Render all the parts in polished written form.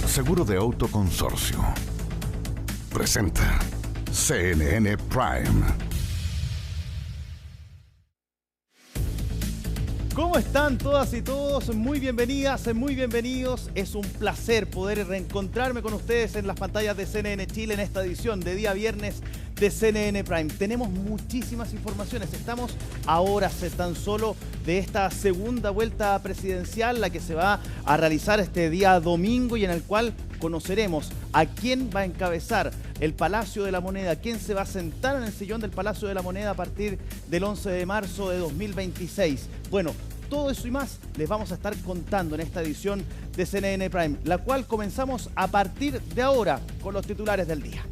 seguro de auto Consorcio. Presenta CNN Prime. ¿Cómo están todas y todos? Muy bienvenidas, muy bienvenidos. Es un placer poder reencontrarme con ustedes en las pantallas de CNN Chile en esta edición de día viernes de CNN Prime. Tenemos muchísimas informaciones. Estamos a horas tan solo de esta segunda vuelta presidencial, la que se va a realizar este día domingo y en el cual conoceremos a quién va a encabezar el Palacio de la Moneda, quién se va a sentar en el sillón del Palacio de la Moneda a partir del 11 de marzo de 2026. Bueno, todo eso y más les vamos a estar contando en esta edición de CNN Prime, la cual comenzamos a partir de ahora con los titulares del día.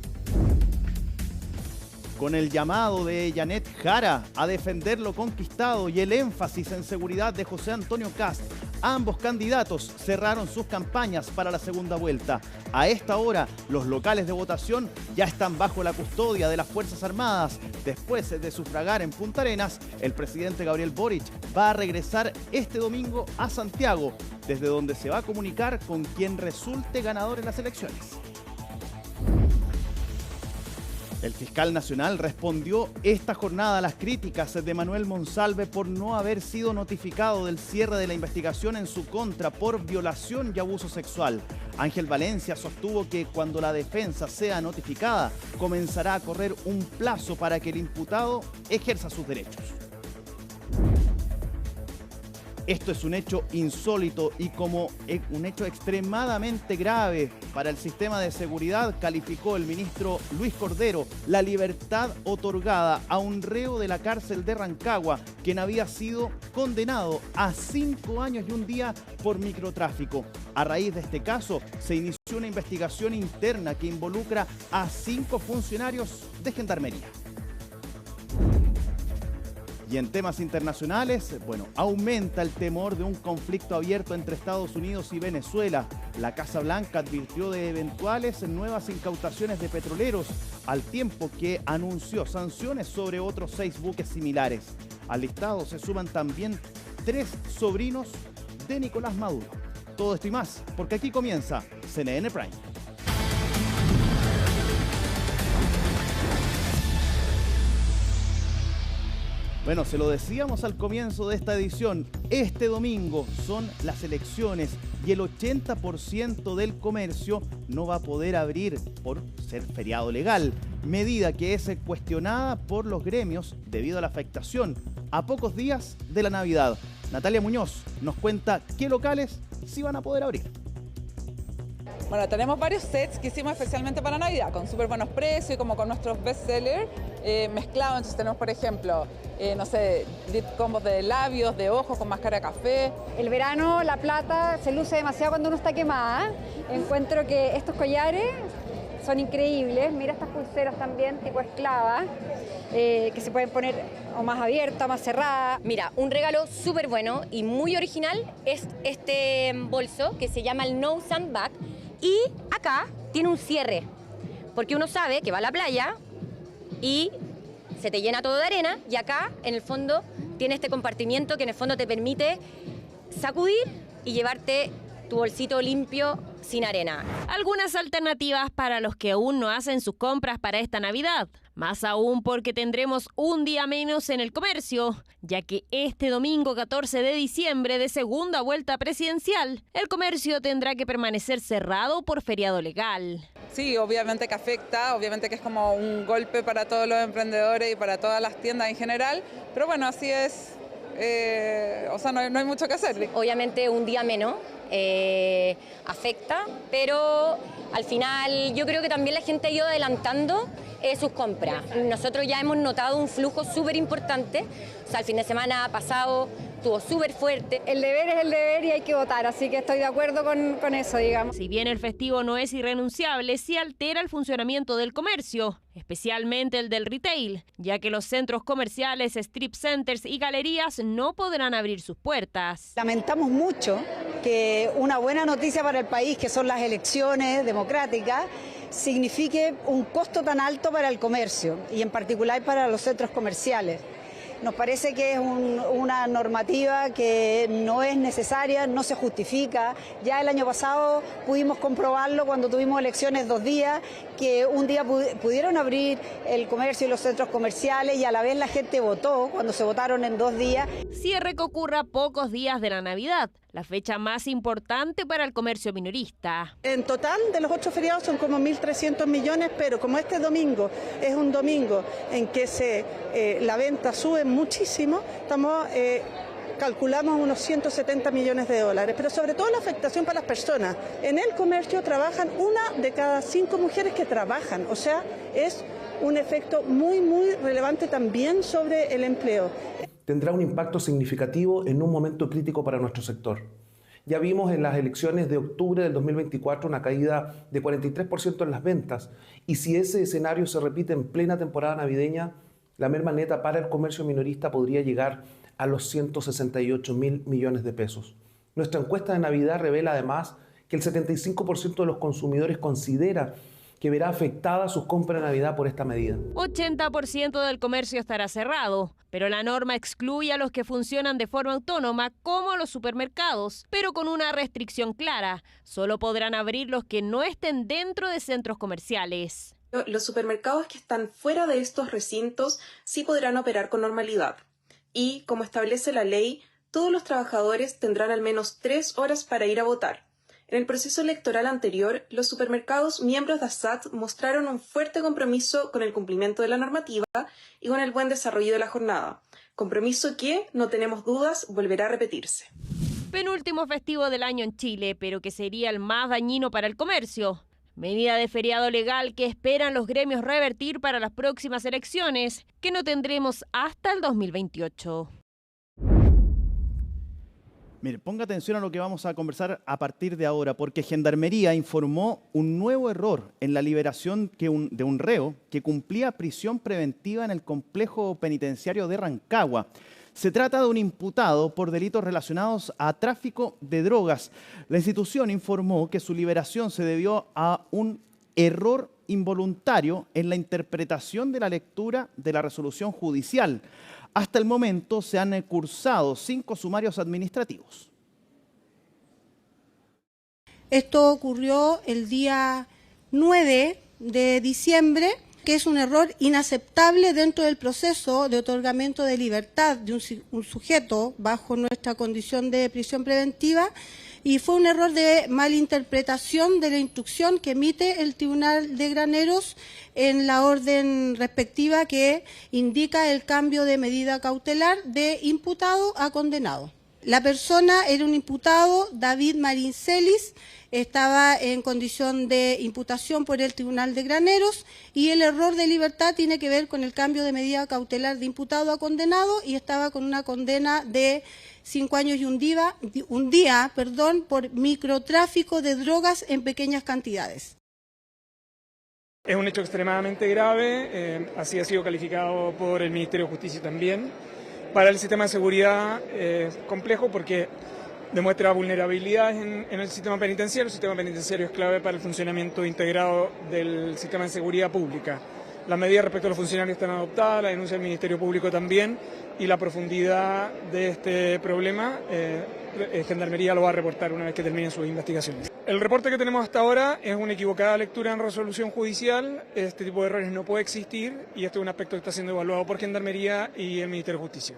Con el llamado de Janet Jara a defender lo conquistado y el énfasis en seguridad de José Antonio Kast, ambos candidatos cerraron sus campañas para la segunda vuelta. A esta hora, los locales de votación ya están bajo la custodia de las Fuerzas Armadas. Después de sufragar en Punta Arenas, el presidente Gabriel Boric va a regresar este domingo a Santiago, desde donde se va a comunicar con quien resulte ganador en las elecciones. El fiscal nacional respondió esta jornada a las críticas de Manuel Monsalve por no haber sido notificado del cierre de la investigación en su contra por violación y abuso sexual. Ángel Valencia sostuvo que cuando la defensa sea notificada, comenzará a correr un plazo para que el imputado ejerza sus derechos. Esto es un hecho insólito y como un hecho extremadamente grave para el sistema de seguridad, calificó el ministro Luis Cordero la libertad otorgada a un reo de la cárcel de Rancagua, quien había sido condenado a 5 años y un día por microtráfico. A raíz de este caso, se inició una investigación interna que involucra a 5 funcionarios de Gendarmería. Y en temas internacionales, aumenta el temor de un conflicto abierto entre Estados Unidos y Venezuela. La Casa Blanca advirtió de eventuales nuevas incautaciones de petroleros, al tiempo que anunció sanciones sobre otros 6 buques similares. Al listado se suman también 3 sobrinos de Nicolás Maduro. Todo esto y más, porque aquí comienza CNN Prime. Bueno, se lo decíamos al comienzo de esta edición, este domingo son las elecciones y el 80% del comercio no va a poder abrir por ser feriado legal, medida que es cuestionada por los gremios debido a la afectación a pocos días de la Navidad. Natalia Muñoz nos cuenta qué locales sí van a poder abrir. Bueno, tenemos varios sets que hicimos especialmente para Navidad, con súper buenos precios y como con nuestros bestsellers mezclados. Entonces tenemos, por ejemplo, lip combos de labios, de ojos con máscara de café. El verano, la plata, se luce demasiado cuando uno está quemada. Encuentro que estos collares son increíbles. Mira estas pulseras también, tipo esclava, que se pueden poner o más abierta, más cerrada. Mira, un regalo súper bueno y muy original es este bolso que se llama el No Sandbag. Y acá tiene un cierre, porque uno sabe que va a la playa y se te llena todo de arena, y acá en el fondo tiene este compartimiento que en el fondo te permite sacudir y llevarte tu bolsito limpio sin arena. Algunas alternativas para los que aún no hacen sus compras para esta Navidad. Más aún porque tendremos un día menos en el comercio, ya que este domingo 14 de diciembre de segunda vuelta presidencial, el comercio tendrá que permanecer cerrado por feriado legal. Sí, obviamente que afecta, obviamente que es como un golpe para todos los emprendedores y para todas las tiendas en general, pero bueno, así es, no hay mucho que hacer. Obviamente un día menos afecta, pero al final yo creo que también la gente ha ido adelantando sus compras. Nosotros ya hemos notado un flujo súper importante, o sea, el fin de semana pasado estuvo súper fuerte. El deber es el deber y hay que votar, así que estoy de acuerdo con eso, digamos. Si bien el festivo no es irrenunciable, sí altera el funcionamiento del comercio, especialmente el del retail, ya que los centros comerciales, strip centers y galerías no podrán abrir sus puertas. Lamentamos mucho que una buena noticia para el país, que son las elecciones democráticas, signifique un costo tan alto para el comercio y en particular para los centros comerciales. Nos parece que es una normativa que no es necesaria, no se justifica. Ya el año pasado pudimos comprobarlo cuando tuvimos elecciones 2 días, que un día pudieron abrir el comercio y los centros comerciales y a la vez la gente votó cuando se votaron en 2 días. Cierre que ocurra a pocos días de la Navidad, la fecha más importante para el comercio minorista. En total de los 8 feriados son como 1.300 millones, pero como este domingo es un domingo en que la venta sube muchísimo, calculamos unos 170 millones de dólares, pero sobre todo la afectación para las personas. En el comercio trabajan 1 de cada 5 mujeres que trabajan, o sea, es un efecto muy, muy relevante también sobre el empleo. Tendrá un impacto significativo en un momento crítico para nuestro sector. Ya vimos en las elecciones de octubre del 2024 una caída de 43% en las ventas, y si ese escenario se repite en plena temporada navideña, la merma neta para el comercio minorista podría llegar a los 168.000 millones de pesos. Nuestra encuesta de Navidad revela además que el 75% de los consumidores considera que verá afectada sus compras de Navidad por esta medida. 80% del comercio estará cerrado, pero la norma excluye a los que funcionan de forma autónoma, como los supermercados, pero con una restricción clara: solo podrán abrir los que no estén dentro de centros comerciales. Los supermercados que están fuera de estos recintos sí podrán operar con normalidad. Y, como establece la ley, todos los trabajadores tendrán al menos 3 horas para ir a votar. En el proceso electoral anterior, los supermercados miembros de ASAT mostraron un fuerte compromiso con el cumplimiento de la normativa y con el buen desarrollo de la jornada. Compromiso que, no tenemos dudas, volverá a repetirse. Penúltimo festivo del año en Chile, pero que sería el más dañino para el comercio. Medida de feriado legal que esperan los gremios revertir para las próximas elecciones, que no tendremos hasta el 2028. Mire, ponga atención a lo que vamos a conversar a partir de ahora, porque Gendarmería informó un nuevo error en la liberación de un reo que cumplía prisión preventiva en el complejo penitenciario de Rancagua. Se trata de un imputado por delitos relacionados a tráfico de drogas. La institución informó que su liberación se debió a un error involuntario en la interpretación de la lectura de la resolución judicial. Hasta el momento se han cursado 5 sumarios administrativos. Esto ocurrió el día 9 de diciembre, que es un error inaceptable dentro del proceso de otorgamiento de libertad de un sujeto bajo nuestra condición de prisión preventiva, y fue un error de malinterpretación de la instrucción que emite el Tribunal de Graneros en la orden respectiva que indica el cambio de medida cautelar de imputado a condenado. La persona era un imputado, David Marincelis, estaba en condición de imputación por el Tribunal de Graneros, y el error de libertad tiene que ver con el cambio de medida cautelar de imputado a condenado, y estaba con una condena de 5 años y un día por microtráfico de drogas en pequeñas cantidades. Es un hecho extremadamente grave, así ha sido calificado por el Ministerio de Justicia también. Para el sistema de seguridad complejo porque demuestra vulnerabilidades en el sistema penitenciario. El sistema penitenciario es clave para el funcionamiento integrado del sistema de seguridad pública. Las medidas respecto a los funcionarios están adoptadas, la denuncia del Ministerio Público también, y la profundidad de este problema Gendarmería lo va a reportar una vez que terminen sus investigaciones. El reporte que tenemos hasta ahora es una equivocada lectura en resolución judicial. Este tipo de errores no puede existir, y este es un aspecto que está siendo evaluado por Gendarmería y el Ministerio de Justicia.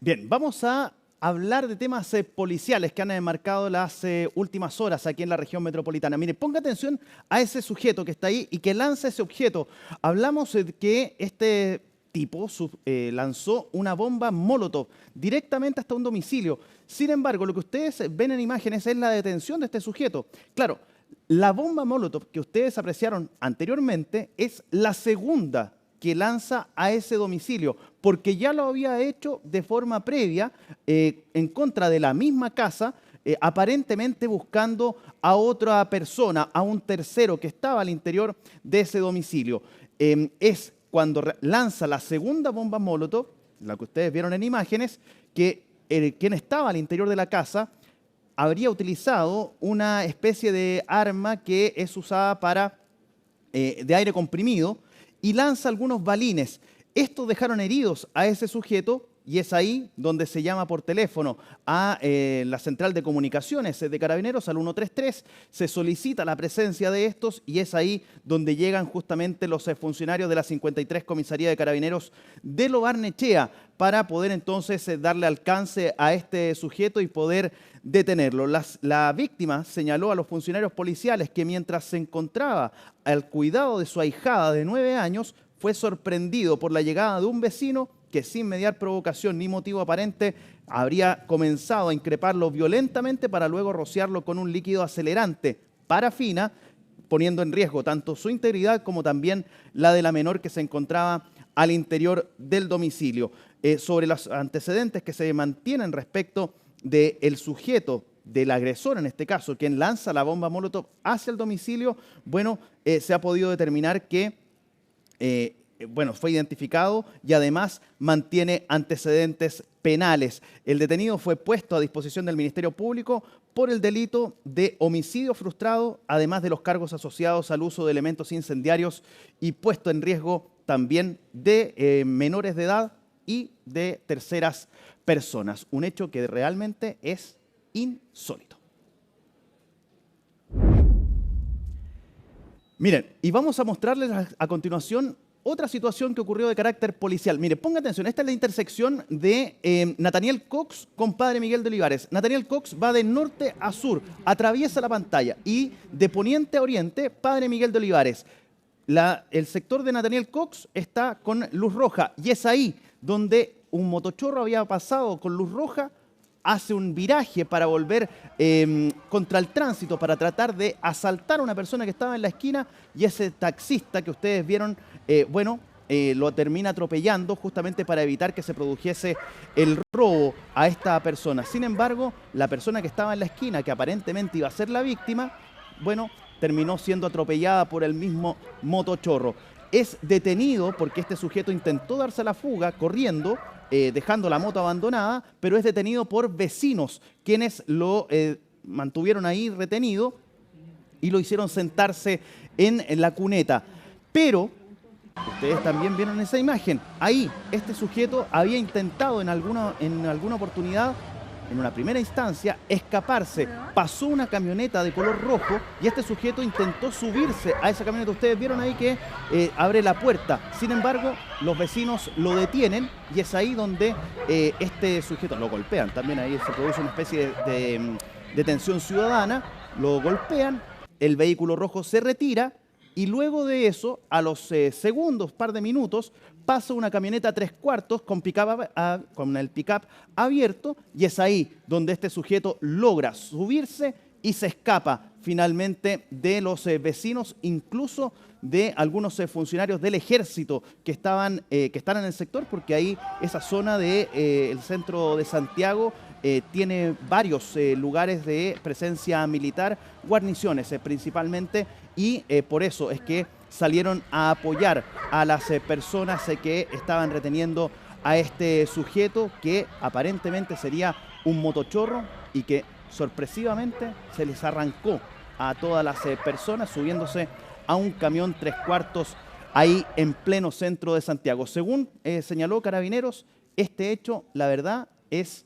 Bien, vamos a hablar de temas policiales que han enmarcado las últimas horas aquí en la región metropolitana. Mire, ponga atención a ese sujeto que está ahí y que lanza ese objeto. Hablamos de que este tipo lanzó una bomba Molotov directamente hasta un domicilio. Sin embargo, lo que ustedes ven en imágenes es la detención de este sujeto. Claro, la bomba Molotov que ustedes apreciaron anteriormente es la segunda que lanza a ese domicilio, porque ya lo había hecho de forma previa en contra de la misma casa, aparentemente buscando a otra persona, a un tercero que estaba al interior de ese domicilio. Es cuando lanza la segunda bomba Molotov, la que ustedes vieron en imágenes, que quien estaba al interior de la casa habría utilizado una especie de arma que es usada de aire comprimido, y lanza algunos balines. Estos dejaron heridos a ese sujeto y es ahí donde se llama por teléfono a la central de comunicaciones de Carabineros, al 133, se solicita la presencia de estos y es ahí donde llegan justamente los funcionarios de la 53 Comisaría de Carabineros de Lo Barnechea para poder entonces darle alcance a este sujeto y poder detenerlo. La víctima señaló a los funcionarios policiales que mientras se encontraba al cuidado de su ahijada de 9 años, fue sorprendido por la llegada de un vecino que sin mediar provocación ni motivo aparente habría comenzado a increparlo violentamente para luego rociarlo con un líquido acelerante, parafina, poniendo en riesgo tanto su integridad como también la de la menor que se encontraba al interior del domicilio. Sobre los antecedentes que se mantienen respecto del sujeto, del agresor en este caso, quien lanza la bomba Molotov hacia el domicilio, bueno, se ha podido determinar que fue identificado y además mantiene antecedentes penales. El detenido fue puesto a disposición del Ministerio Público por el delito de homicidio frustrado, además de los cargos asociados al uso de elementos incendiarios y puesto en riesgo también de menores de edad y de terceras personas. Un hecho que realmente es insólito. Miren, y vamos a mostrarles a continuación otra situación que ocurrió de carácter policial. Mire, ponga atención, esta es la intersección de Nathaniel Cox con Padre Miguel de Olivares. Nathaniel Cox va de norte a sur, atraviesa la pantalla y de poniente a oriente, Padre Miguel de Olivares. El sector de Nathaniel Cox está con luz roja y es ahí donde un motochorro había pasado con luz roja, hace un viraje para volver contra el tránsito, para tratar de asaltar a una persona que estaba en la esquina y ese taxista que ustedes vieron, lo termina atropellando justamente para evitar que se produjese el robo a esta persona. Sin embargo, la persona que estaba en la esquina, que aparentemente iba a ser la víctima, terminó siendo atropellada por el mismo motochorro. Es detenido porque este sujeto intentó darse a la fuga corriendo, dejando la moto abandonada, pero es detenido por vecinos, quienes lo mantuvieron ahí retenido y lo hicieron sentarse en la cuneta. Pero ustedes también vieron esa imagen. Ahí este sujeto había intentado en alguna oportunidad, en una primera instancia, escaparse. Pasó una camioneta de color rojo y este sujeto intentó subirse a esa camioneta. Ustedes vieron ahí que abre la puerta. Sin embargo, los vecinos lo detienen y es ahí donde este sujeto lo golpean. También ahí se produce una especie de detención ciudadana. Lo golpean, el vehículo rojo se retira y luego de eso, a los par de minutos, pasa una camioneta 3/4 con el pick-up abierto y es ahí donde este sujeto logra subirse y se escapa finalmente de los vecinos, incluso de algunos funcionarios del ejército que están en el sector, porque ahí esa zona del centro de Santiago tiene varios lugares de presencia militar, guarniciones principalmente, y por eso es que salieron a apoyar a las personas que estaban reteniendo a este sujeto que aparentemente sería un motochorro y que sorpresivamente se les arrancó a todas las personas subiéndose a un camión 3/4 ahí en pleno centro de Santiago. Según señaló Carabineros, este hecho, la verdad, es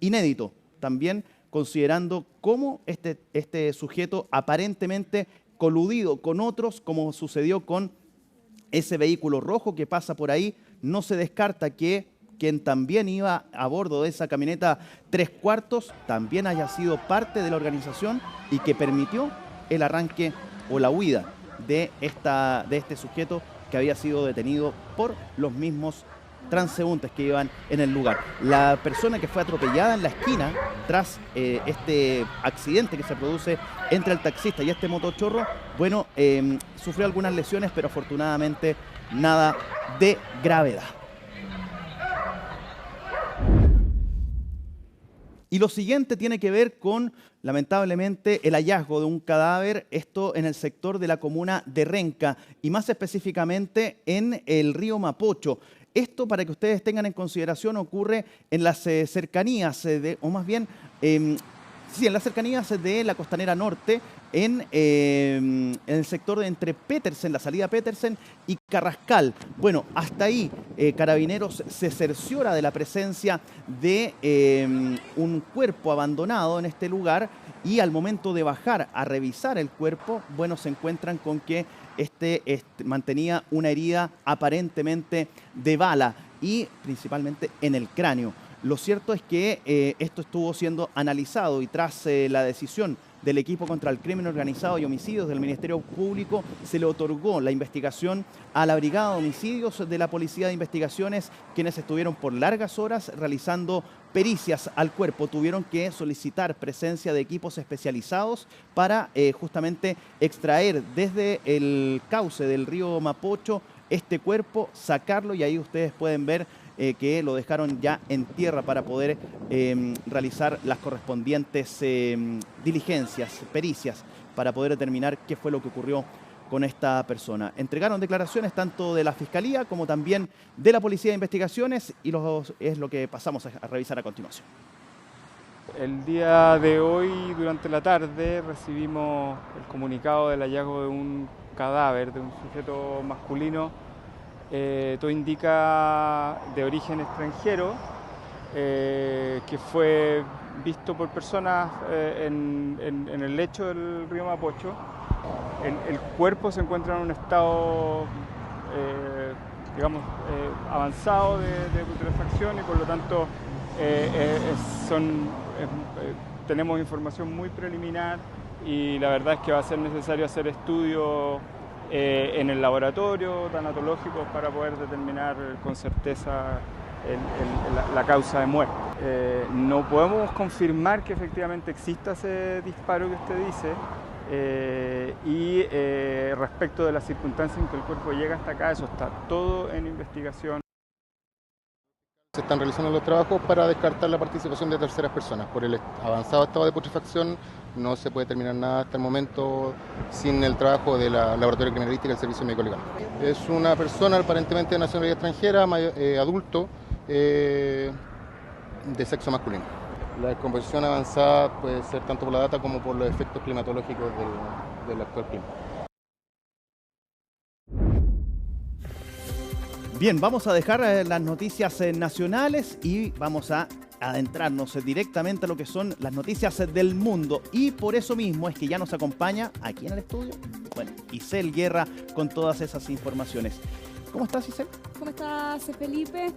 inédito, también considerando cómo este sujeto aparentemente coludido con otros, como sucedió con ese vehículo rojo que pasa por ahí, no se descarta que quien también iba a bordo de esa camioneta 3/4 también haya sido parte de la organización y que permitió el arranque o la huida de este sujeto que había sido detenido por los mismos transeúntes que iban en el lugar. La persona que fue atropellada en la esquina tras este accidente que se produce entre el taxista y este motochorro, sufrió algunas lesiones, pero afortunadamente nada de gravedad. Y lo siguiente tiene que ver con, lamentablemente, el hallazgo de un cadáver, esto en el sector de la comuna de Renca y más específicamente en el río Mapocho. Esto, para que ustedes tengan en consideración, ocurre en las cercanías, en las cercanías de la Costanera Norte, en el sector de entre Petersen, la salida Petersen y Carrascal. Bueno, hasta ahí Carabineros se cerciora de la presencia de un cuerpo abandonado en este lugar y al momento de bajar a revisar el cuerpo, bueno, se encuentran con que este mantenía una herida aparentemente de bala y principalmente en el cráneo. Lo cierto es que esto estuvo siendo analizado y tras la decisión del equipo contra el crimen organizado y homicidios del Ministerio Público se le otorgó la investigación a la Brigada de Homicidios de la Policía de Investigaciones, quienes estuvieron por largas horas realizando pericias al cuerpo. Tuvieron que solicitar presencia de equipos especializados para justamente extraer desde el cauce del río Mapocho este cuerpo, sacarlo y ahí ustedes pueden ver que lo dejaron ya en tierra para poder realizar las correspondientes diligencias, pericias, para poder determinar qué fue lo que ocurrió con esta persona. Entregaron declaraciones tanto de la Fiscalía como también de la Policía de Investigaciones y es lo que pasamos a revisar a continuación. El día de hoy, durante la tarde, recibimos el comunicado del hallazgo de un cadáver de un sujeto masculino. Todo indica de origen extranjero, que fue visto por personas en el lecho del río Mapocho. El cuerpo se encuentra en un estado, digamos, avanzado de putrefacción y por lo tanto tenemos información muy preliminar y la verdad es que va a ser necesario hacer estudios en el laboratorio tanatológico para poder determinar con certeza la causa de muerte. No podemos confirmar que efectivamente exista ese disparo que usted dice y respecto de las circunstancias en que el cuerpo llega hasta acá, eso está todo en investigación. Se están realizando los trabajos para descartar la participación de terceras personas. Por el avanzado estado de putrefacción no se puede terminar nada hasta el momento sin el trabajo de la Laboratorio Criminalística y el Servicio Médico Legal. Es una persona aparentemente de nacionalidad extranjera, adulto, de sexo masculino. La descomposición avanzada puede ser tanto por la data como por los efectos climatológicos del actual clima. Bien, vamos a dejar las noticias nacionales y vamos a adentrarnos directamente a lo que son las noticias del mundo. Y por eso mismo es que ya nos acompaña aquí en el estudio, bueno, Isel Guerra con todas esas informaciones. ¿Cómo estás, Isel? ¿Cómo estás, Felipe?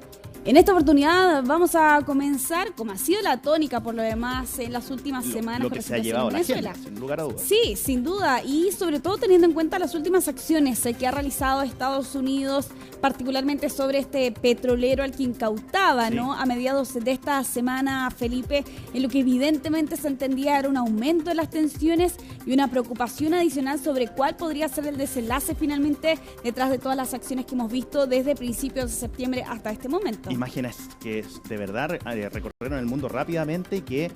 En esta oportunidad vamos a comenzar, como ha sido la tónica por lo demás en las últimas semanas. Lo que se ha llevado la agenda, sin lugar a dudas. Sí, sin duda, y sobre todo teniendo en cuenta las últimas acciones que ha realizado Estados Unidos, particularmente sobre este petrolero al que incautaba, sí, ¿no? A mediados de esta semana, Felipe, en lo que evidentemente se entendía era un aumento de las tensiones y una preocupación adicional sobre cuál podría ser el desenlace finalmente detrás de todas las acciones que hemos visto desde principios de septiembre hasta este momento. Imágenes que de verdad recorrieron el mundo rápidamente y que,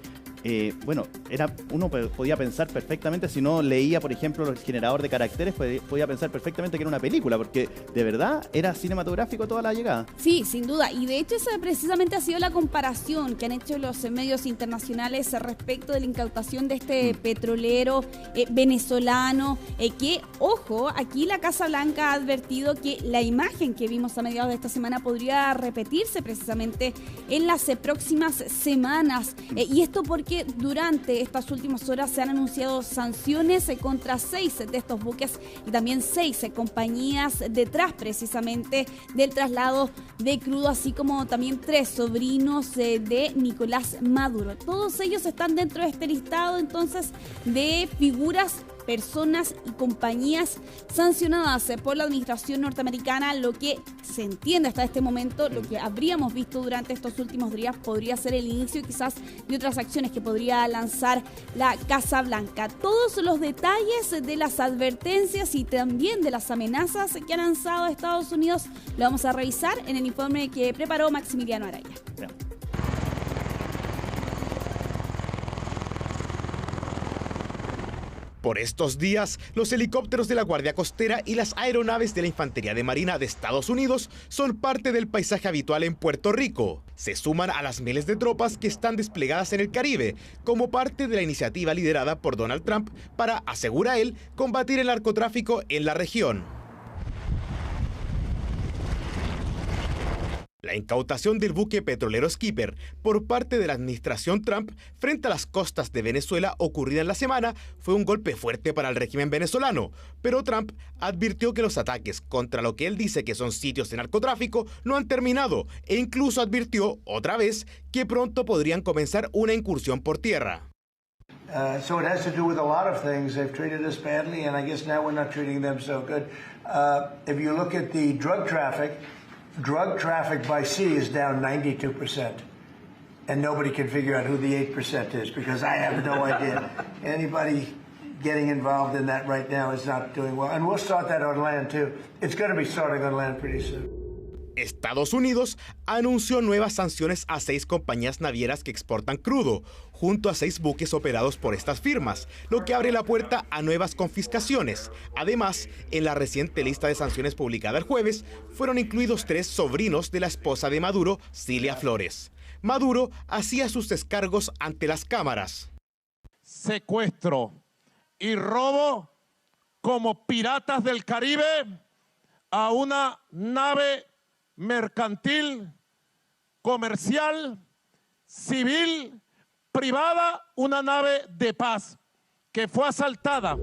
uno podía pensar perfectamente, si no leía, por ejemplo, el generador de caracteres, podía pensar perfectamente que era una película, porque de verdad era cinematográfico toda la llegada. Sí, sin duda, y de hecho esa precisamente ha sido la comparación que han hecho los medios internacionales respecto de la incautación de este petrolero venezolano, que, ojo, aquí la Casa Blanca ha advertido que la imagen que vimos a mediados de esta semana podría repetirse precisamente en las próximas semanas, y esto porque durante estas últimas horas se han anunciado sanciones contra 6 de estos buques y también 6 compañías detrás precisamente del traslado de crudo, así como también 3 sobrinos de Nicolás Maduro. Todos ellos están dentro de este listado entonces de figuras, personas y compañías sancionadas por la administración norteamericana. Lo que se entiende hasta este momento, lo que habríamos visto durante estos últimos días, podría ser el inicio quizás de otras acciones que podría lanzar la Casa Blanca. Todos los detalles de las advertencias y también de las amenazas que ha lanzado Estados Unidos lo vamos a revisar en el informe que preparó Maximiliano Araya. Bien. Por estos días, los helicópteros de la Guardia Costera y las aeronaves de la Infantería de Marina de Estados Unidos son parte del paisaje habitual en Puerto Rico. se suman a las miles de tropas que están desplegadas en el Caribe como parte de la iniciativa liderada por Donald Trump para, asegura él, combatir el narcotráfico en la región. La incautación del buque petrolero Skipper por parte de la administración Trump frente a las costas de Venezuela ocurrida en la semana fue un golpe fuerte para el régimen venezolano, pero Trump advirtió que los ataques contra lo que él dice que son sitios de narcotráfico no han terminado e incluso advirtió otra vez que pronto podrían comenzar una incursión por tierra. So it has to do with a lot of things. They've treated us badly, and I guess now we're not treating them so good. If you look at the drug traffic by sea is down 92%. And nobody can figure out who the 8% is because I have no idea. Anybody getting involved in that right now is not doing well. And we'll start that on land too. It's going to be starting on land pretty soon. Estados Unidos anunció nuevas sanciones a 6 compañías navieras que exportan crudo, junto a 6 buques operados por estas firmas, lo que abre la puerta a nuevas confiscaciones. Además, en la reciente lista de sanciones publicada el jueves, fueron incluidos 3 sobrinos de la esposa de Maduro, Cilia Flores. Maduro hacía sus descargos ante las cámaras. Secuestro y robo como piratas del Caribe a una nave mercantil, comercial, civil, privada, una nave de paz que fue asaltada.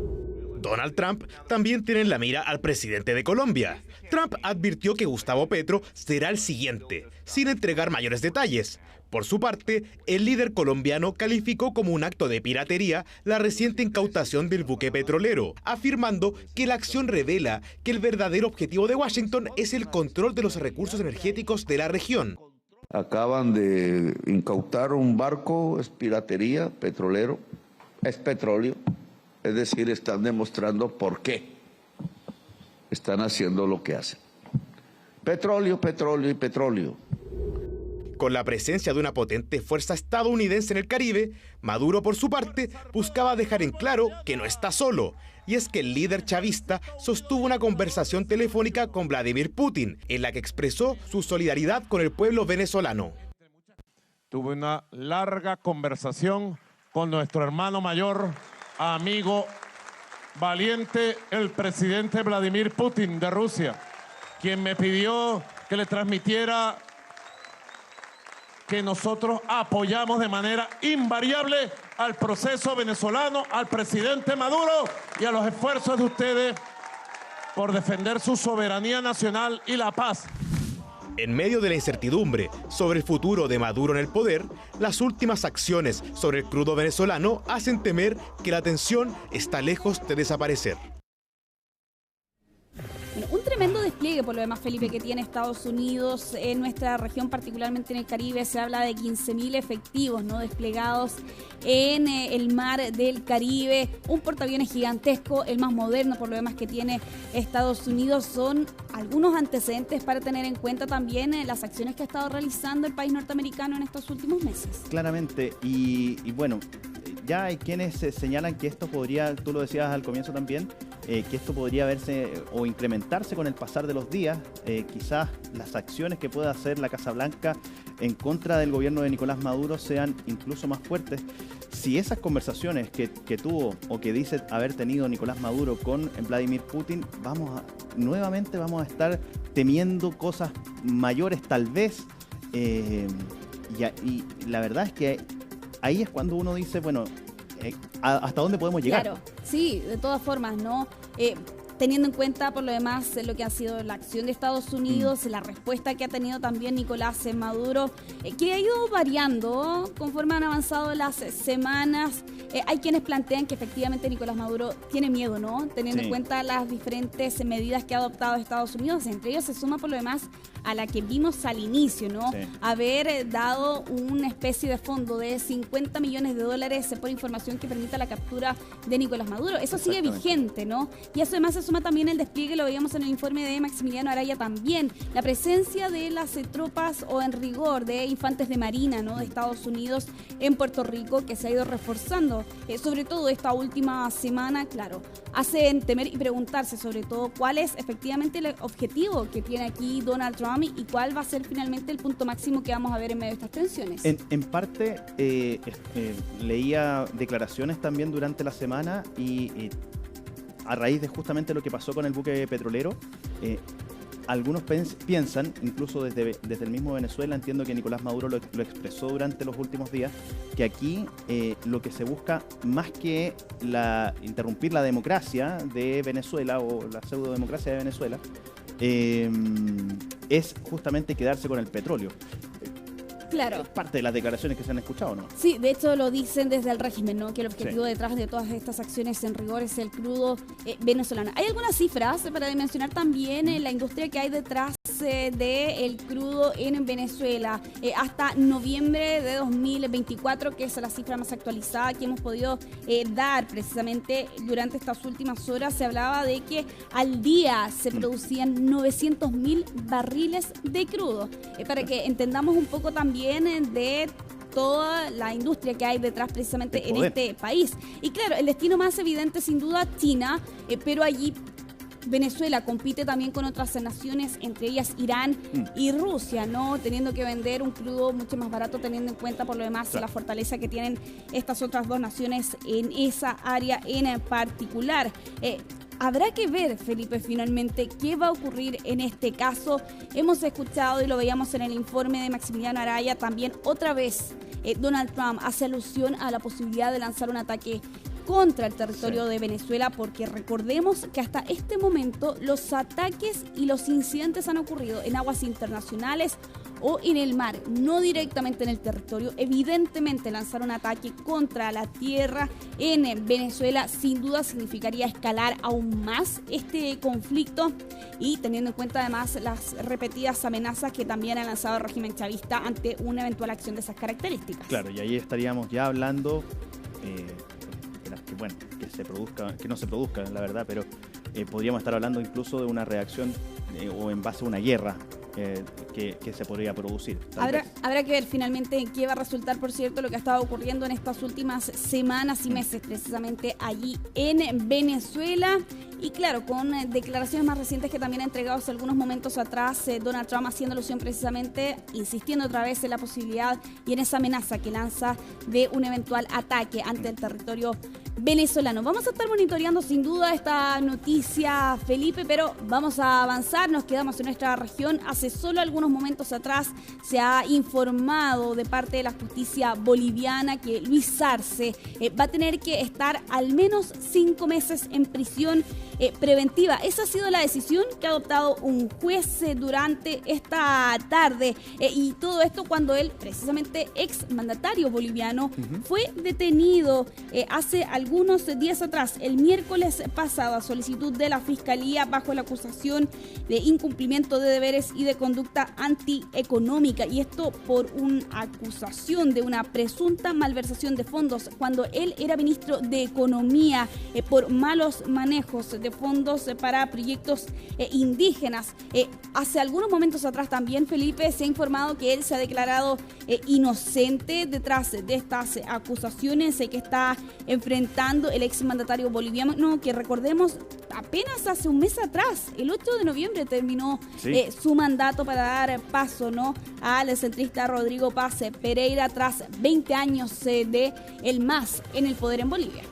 Donald Trump también tiene en la mira al presidente de Colombia. Trump advirtió que Gustavo Petro será el siguiente, sin entregar mayores detalles. Por su parte, el líder colombiano calificó como un acto de piratería la reciente incautación del buque petrolero, afirmando que la acción revela que el verdadero objetivo de Washington es el control de los recursos energéticos de la región. Acaban de incautar un barco, es piratería, petrolero, es petróleo, es decir, están demostrando por qué están haciendo lo que hacen. Petróleo, petróleo y petróleo. Con la presencia de una potente fuerza estadounidense en el Caribe, Maduro, por su parte, buscaba dejar en claro que no está solo. Y es que el líder chavista sostuvo una conversación telefónica con Vladimir Putin, en la que expresó su solidaridad con el pueblo venezolano. Tuve una larga conversación con nuestro hermano mayor, amigo, valiente, el presidente Vladimir Putin de Rusia, quien me pidió que le transmitiera que nosotros apoyamos de manera invariable al proceso venezolano, al presidente Maduro y a los esfuerzos de ustedes por defender su soberanía nacional y la paz. En medio de la incertidumbre sobre el futuro de Maduro en el poder, las últimas acciones sobre el crudo venezolano hacen temer que la tensión está lejos de desaparecer. Un tremendo despliegue, por lo demás, Felipe, que tiene Estados Unidos en nuestra región, particularmente en el Caribe. Se habla de 15.000 efectivos, ¿no?, desplegados en el mar del Caribe. Un portaaviones gigantesco, el más moderno, por lo demás, que tiene Estados Unidos. Son algunos antecedentes para tener en cuenta también las acciones que ha estado realizando el país norteamericano en estos últimos meses. Claramente, y bueno, ya hay quienes señalan que esto podría, tú lo decías al comienzo también, que esto podría verse o incrementarse con el pasar de los días. Quizás las acciones que pueda hacer la Casa Blanca en contra del gobierno de Nicolás Maduro sean incluso más fuertes. Si esas conversaciones que tuvo o que dice haber tenido Nicolás Maduro con Vladimir Putin, nuevamente vamos a estar temiendo cosas mayores tal vez. Y la verdad es que ahí es cuando uno dice, bueno, ¿hasta dónde podemos llegar? Claro, sí, de todas formas, ¿no? Teniendo en cuenta, por lo demás, lo que ha sido la acción de Estados Unidos, la respuesta que ha tenido también Nicolás Maduro, que ha ido variando conforme han avanzado las semanas. Hay quienes plantean que efectivamente Nicolás Maduro tiene miedo, ¿no? Teniendo en cuenta las diferentes medidas que ha adoptado Estados Unidos. Entre ellos se suma, por lo demás, a la que vimos al inicio, ¿no? Sí. Haber dado una especie de fondo de $50 millones por información que permita la captura de Nicolás Maduro. Eso sigue vigente, ¿no? Y eso además es suma también el despliegue, lo veíamos en el informe de Maximiliano Araya también, la presencia de las tropas o en rigor de infantes de marina, ¿no?, de Estados Unidos en Puerto Rico, que se ha ido reforzando, sobre todo esta última semana. Claro, hacen temer y preguntarse sobre todo cuál es efectivamente el objetivo que tiene aquí Donald Trump y cuál va a ser finalmente el punto máximo que vamos a ver en medio de estas tensiones. En parte, leía declaraciones también durante la semana y a raíz de justamente lo que pasó con el buque petrolero, algunos piensan, incluso desde el mismo Venezuela, entiendo que Nicolás Maduro lo expresó durante los últimos días, que aquí lo que se busca, más que interrumpir la democracia de Venezuela o la pseudodemocracia de Venezuela, es justamente quedarse con el petróleo. Claro. Parte de las declaraciones que se han escuchado, ¿no? Sí, de hecho lo dicen desde el régimen, ¿no?, que el objetivo detrás de todas estas acciones en rigor es el crudo venezolano. Hay algunas cifras para dimensionar también la industria que hay detrás del crudo en Venezuela. Hasta noviembre de 2024, que es la cifra más actualizada que hemos podido dar precisamente durante estas últimas horas, se hablaba de que al día se producían 900.000 barriles de crudo. Para que entendamos un poco también de toda la industria que hay detrás precisamente en este país. Y claro, el destino más evidente sin duda China, pero allí Venezuela compite también con otras naciones, entre ellas Irán y Rusia, ¿no?, teniendo que vender un crudo mucho más barato, teniendo en cuenta por lo demás la fortaleza que tienen estas otras dos naciones en esa área en particular. Habrá que ver, Felipe, finalmente qué va a ocurrir en este caso. Hemos escuchado y lo veíamos en el informe de Maximiliano Araya también otra vez. Donald Trump hace alusión a la posibilidad de lanzar un ataque contra el territorio de Venezuela, porque recordemos que hasta este momento los ataques y los incidentes han ocurrido en aguas internacionales o en el mar, no directamente en el territorio. Evidentemente lanzar un ataque contra la tierra en Venezuela sin duda significaría escalar aún más este conflicto, y teniendo en cuenta además las repetidas amenazas que también ha lanzado el régimen chavista ante una eventual acción de esas características. Claro, y ahí estaríamos ya hablando que no se produzca, la verdad, pero podríamos estar hablando incluso de una reacción o en base a una guerra que se podría producir. Habrá que ver finalmente en qué va a resultar, por cierto, lo que ha estado ocurriendo en estas últimas semanas y meses precisamente allí en Venezuela. Y claro, con declaraciones más recientes que también ha entregado hace algunos momentos atrás Donald Trump, haciendo alusión precisamente, insistiendo otra vez en la posibilidad y en esa amenaza que lanza de un eventual ataque ante el territorio venezolano. Vamos a estar monitoreando sin duda esta noticia, Felipe, pero vamos a avanzar. Nos quedamos en nuestra región. Hace solo algunos momentos atrás se ha informado de parte de la justicia boliviana que Luis Arce va a tener que estar al menos 5 meses en prisión preventiva. Esa ha sido la decisión que ha adoptado un juez durante esta tarde, y todo esto cuando él, precisamente ex mandatario boliviano, fue detenido hace algunos días atrás, el miércoles pasado, a solicitud de la Fiscalía, bajo la acusación de incumplimiento de deberes y de conducta antieconómica, y esto por una acusación de una presunta malversación de fondos cuando él era ministro de Economía, por malos manejos de fondos para proyectos indígenas. Hace algunos momentos atrás también, Felipe, se ha informado que él se ha declarado inocente detrás de estas acusaciones que está enfrentando el exmandatario boliviano, que recordemos apenas hace un mes atrás, el 8 de noviembre, terminó su mandato para dar paso al centrista Rodrigo Paz Pereira tras 20 años de el MAS en el poder en Bolivia.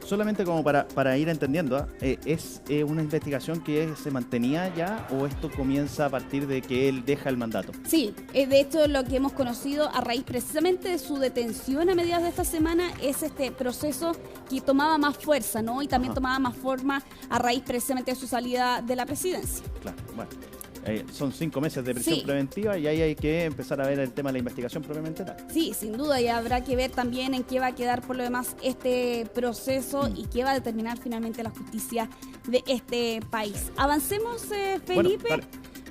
Solamente como para ir entendiendo, ¿es una investigación que se mantenía ya o esto comienza a partir de que él deja el mandato? Sí, de hecho lo que hemos conocido a raíz precisamente de su detención a mediados de esta semana es este proceso que tomaba más fuerza, y también tomaba más forma a raíz precisamente de su salida de la presidencia. Claro, bueno. Son 5 meses de prisión preventiva y ahí hay que empezar a ver el tema de la investigación propiamente tal. Sí, sin duda, y habrá que ver también en qué va a quedar por lo demás este proceso y qué va a determinar finalmente la justicia de este país. Avancemos, Felipe. Bueno,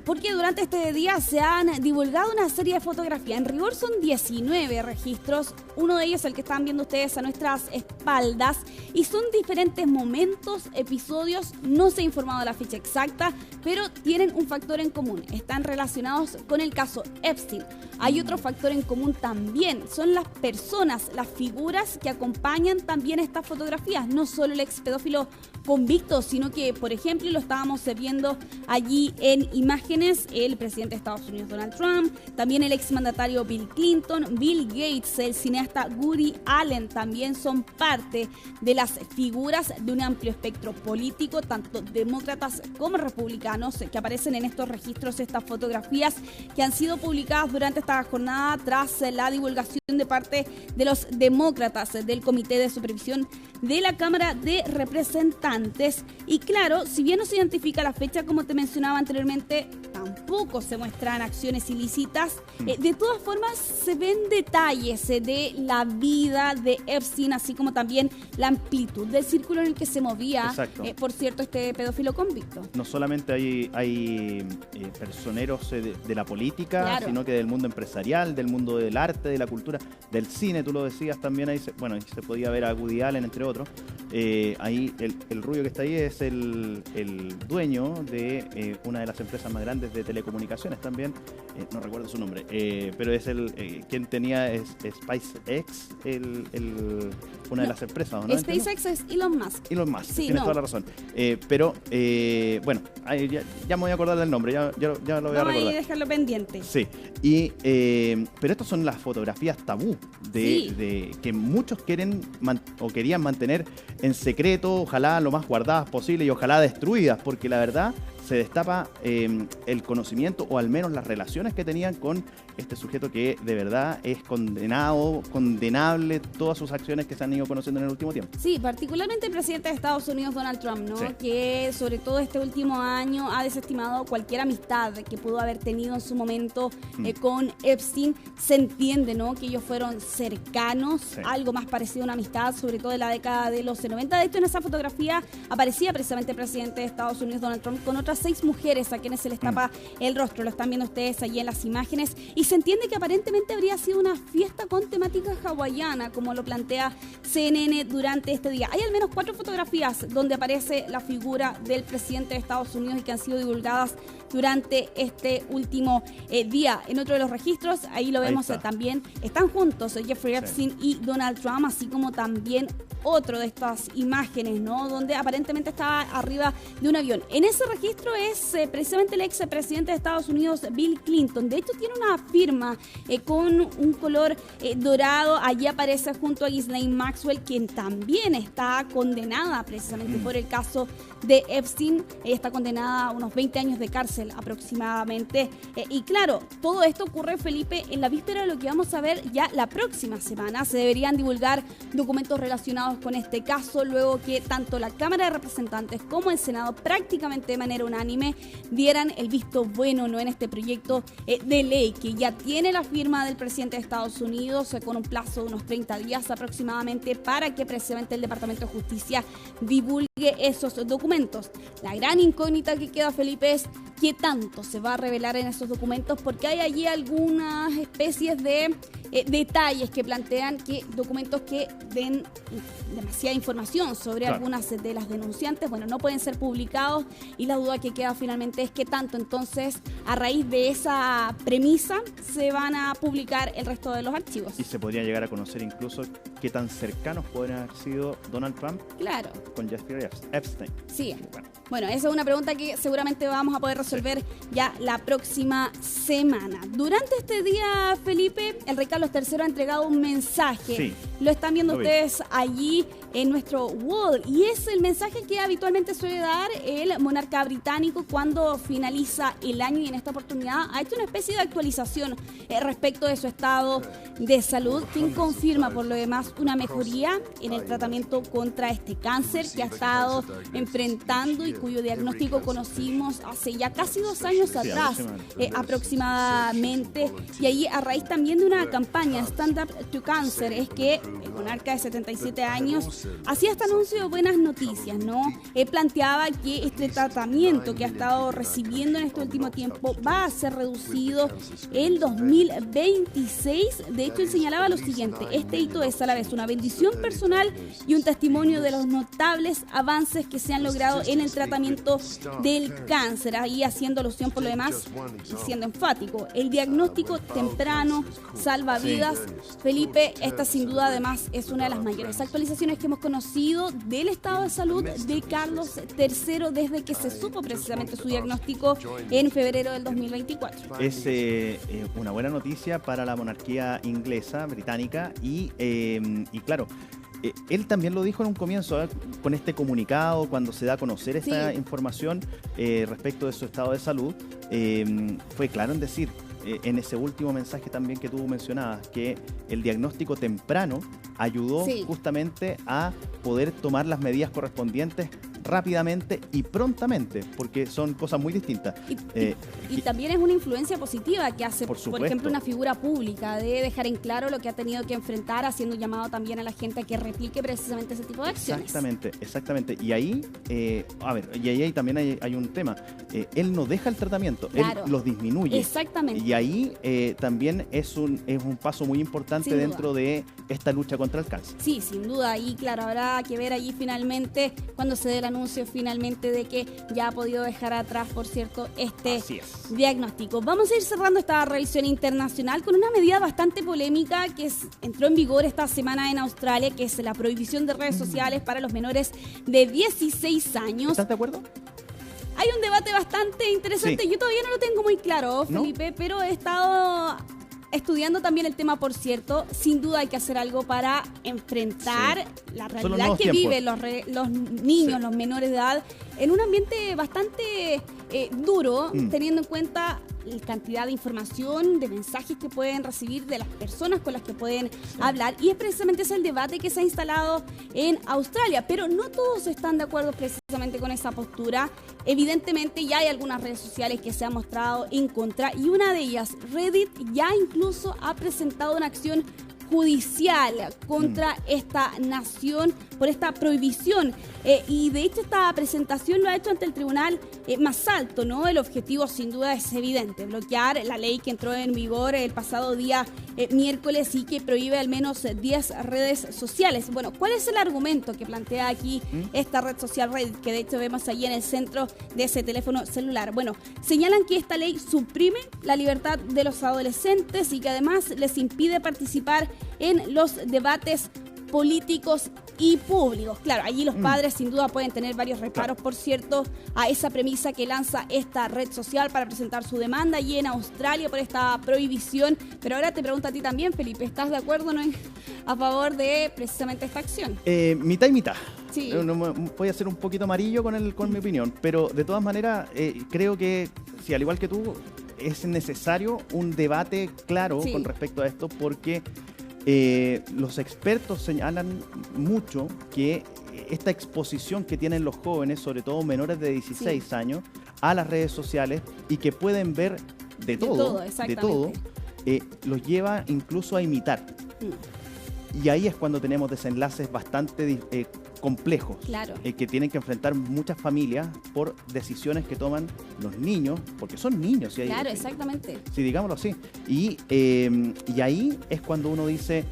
porque durante este día se han divulgado una serie de fotografías. En rigor son 19 registros, Uno de ellos, el que están viendo ustedes a nuestras espaldas, y son diferentes momentos, episodios, no se ha informado la fecha exacta, pero tienen un factor en común, están relacionados con el caso Epstein. Hay otro factor en común también, son las personas, las figuras que acompañan también estas fotografías, no solo el ex pedófilo convicto, sino que, por ejemplo, lo estábamos viendo allí en imágenes, el presidente de Estados Unidos, Donald Trump, también el exmandatario Bill Clinton, Bill Gates, el cineasta Woody Allen, también son parte de las figuras de un amplio espectro político, tanto demócratas como republicanos, que aparecen en estos registros, estas fotografías que han sido publicadas durante esta jornada tras la divulgación de parte de los demócratas del Comité de Supervisión de la Cámara de Representantes. Y claro, si bien no se identifica la fecha, como te mencionaba anteriormente, tampoco se muestran acciones ilícitas. De todas formas, se ven detalles de la vida de Epstein, así como también la amplitud del círculo en el que se movía, por cierto, este pedófilo convicto. No solamente hay personeros de la política, sino que del mundo empresarial, del mundo del arte, de la cultura, del cine, tú lo decías también, ahí se podía ver a Woody Allen, entre otros. Ahí el rubio que está ahí es el dueño de una de las empresas más grandes de telecomunicaciones también, no recuerdo su nombre, pero es quien tenía SpaceX, una de las empresas, ¿no? SpaceX es Elon Musk. Elon Musk, sí, tienes toda la razón. Pero, bueno, ya me voy a acordar del nombre, ya lo voy a recordar. Vamos a dejarlo pendiente. Sí, pero estas son las fotografías tabú de que muchos quieren o querían mantener en secreto, ojalá lo más guardadas posible y ojalá destruidas, porque la verdad se destapa el conocimiento o al menos las relaciones que tenían con este sujeto que de verdad es condenable todas sus acciones que se han ido conociendo en el último tiempo. Sí, particularmente el presidente de Estados Unidos, Donald Trump, ¿no? Sí. Que sobre todo este último año ha desestimado cualquier amistad que pudo haber tenido en su momento con Epstein. Se entiende, ¿no? Que ellos fueron cercanos, algo más parecido a una amistad, sobre todo en la década de los 90. De hecho, en esa fotografía aparecía precisamente el presidente de Estados Unidos, Donald Trump, con otras 6 mujeres a quienes se les tapa el rostro. Lo están viendo ustedes allí en las imágenes. Y se entiende que aparentemente habría sido una fiesta con temática hawaiana, como lo plantea CNN durante este día. Hay al menos 4 fotografías donde aparece la figura del presidente de Estados Unidos y que han sido divulgadas durante este último día. En otro de los registros, ahí lo vemos también, están juntos Jeffrey Epstein y Donald Trump, así como también otro de estas imágenes, ¿no? Donde aparentemente estaba arriba de un avión. En ese registro es precisamente el ex presidente de Estados Unidos, Bill Clinton. De hecho, tiene una firma con un color dorado. Allí aparece junto a Ghislaine Maxwell, quien también está condenada precisamente por el caso de Epstein. Ella está condenada a unos 20 años de cárcel aproximadamente. Y claro, todo esto ocurre, Felipe, en la víspera de lo que vamos a ver ya la próxima semana. Se deberían divulgar documentos relacionados con este caso, luego que tanto la Cámara de Representantes como el Senado, prácticamente de manera unánime, dieran el visto bueno, ¿no?, en este proyecto de ley que ya tiene la firma del presidente de Estados Unidos, con un plazo de unos 30 días aproximadamente para que precisamente el Departamento de Justicia divulgue esos documentos. La gran incógnita que queda, Felipe, es qué tanto se va a revelar en esos documentos, porque hay allí algunas especies de detalles que plantean que documentos que den demasiada información sobre algunas de las denunciantes, bueno, no pueden ser publicados, y la duda que queda finalmente es qué tanto entonces a raíz de esa premisa se van a publicar el resto de los archivos. Y se podría llegar a conocer incluso qué tan cercanos pueden haber sido Donald Trump con Jeffrey Epstein. Sí. Bueno, esa es una pregunta que seguramente vamos a poder resolver ya la próxima semana. Durante este día, Felipe, el rey Carlos III ha entregado un mensaje. Sí. Lo están viendo ustedes allí en nuestro wall, y es el mensaje que habitualmente suele dar el monarca británico cuando finaliza el año, y en esta oportunidad ha hecho una especie de actualización respecto de su estado de salud, quien confirma por lo demás una mejoría en el tratamiento contra este cáncer que ha estado enfrentando y cuyo diagnóstico conocimos hace ya casi 2 años atrás aproximadamente, y ahí a raíz también de una campaña Stand Up to Cancer es que el monarca de 77 años, hacía este anuncio de buenas noticias, ¿no? Él planteaba que este tratamiento que ha estado recibiendo en este último tiempo va a ser reducido el 2026. De hecho, él señalaba lo siguiente: este hito es a la vez una bendición personal y un testimonio de los notables avances que se han logrado en el tratamiento del cáncer. Ahí haciendo alusión por lo demás y siendo enfático, el diagnóstico temprano salva vidas. Felipe, esta sin duda además es una de las mayores actualizaciones que hemos conocido del estado de salud de Carlos III desde que se supo precisamente su diagnóstico en febrero del 2024. Es una buena noticia para la monarquía inglesa, británica, y claro, él también lo dijo en un comienzo, con este comunicado, cuando se da a conocer esta información respecto de su estado de salud, fue claro en decir, en ese último mensaje también que tú mencionabas, que el diagnóstico temprano ayudó justamente a poder tomar las medidas correspondientes rápidamente y prontamente, porque son cosas muy distintas. Y también es una influencia positiva que hace, por ejemplo, una figura pública, de dejar en claro lo que ha tenido que enfrentar, haciendo un llamado también a la gente a que replique precisamente ese tipo de acciones. Exactamente. Y ahí, ahí también hay un tema. Él no deja el tratamiento, claro, él los disminuye. Exactamente. Y ahí también es un paso muy importante dentro de esta lucha contra el cáncer. Sí, sin duda. Y claro, habrá que ver allí finalmente, cuando se dé el anuncio finalmente de que ya ha podido dejar atrás, por cierto, este diagnóstico. Vamos a ir cerrando esta revisión internacional con una medida bastante polémica que entró en vigor esta semana en Australia, que es la prohibición de redes sociales para los menores de 16 años. ¿Estás de acuerdo? Hay un debate bastante interesante. Yo todavía no lo tengo muy claro, Felipe, pero he estado estudiando también el tema, por cierto. Sin duda hay que hacer algo para enfrentar la realidad que viven los niños, los menores de edad, en un ambiente bastante duro, teniendo en cuenta la cantidad de información, de mensajes que pueden recibir, de las personas con las que pueden hablar. Y es precisamente ese el debate que se ha instalado en Australia. Pero no todos están de acuerdo precisamente con esa postura. Evidentemente ya hay algunas redes sociales que se han mostrado en contra, y una de ellas, Reddit, ya incluso ha presentado una acción judicial contra esta nación por esta prohibición, y de hecho esta presentación lo ha hecho ante el tribunal más alto, ¿no? El objetivo sin duda es evidente: bloquear la ley que entró en vigor el pasado día miércoles y que prohíbe al menos 10 redes sociales. Bueno, ¿cuál es el argumento que plantea aquí esta red social Reddit, que de hecho vemos allí en el centro de ese teléfono celular? Bueno, señalan que esta ley suprime la libertad de los adolescentes y que además les impide participar en los debates políticos y públicos. Claro, allí los padres sin duda pueden tener varios reparos, por cierto, a esa premisa que lanza esta red social para presentar su demanda allí en Australia por esta prohibición. Pero ahora te pregunto a ti también, Felipe, ¿estás de acuerdo a favor de precisamente esta acción? Mitad y mitad. Sí. Voy a ser un poquito amarillo con mi opinión, pero de todas maneras creo que, si al igual que tú, es necesario un debate claro con respecto a esto, porque los expertos señalan mucho que esta exposición que tienen los jóvenes, sobre todo menores de 16 años, a las redes sociales, y que pueden ver de todo, los lleva incluso a imitar. Y ahí es cuando tenemos desenlaces bastante complejos, que tienen que enfrentar muchas familias por decisiones que toman los niños, porque son niños. Claro, exactamente. Sí, digámoslo así. Y ahí es cuando uno dice,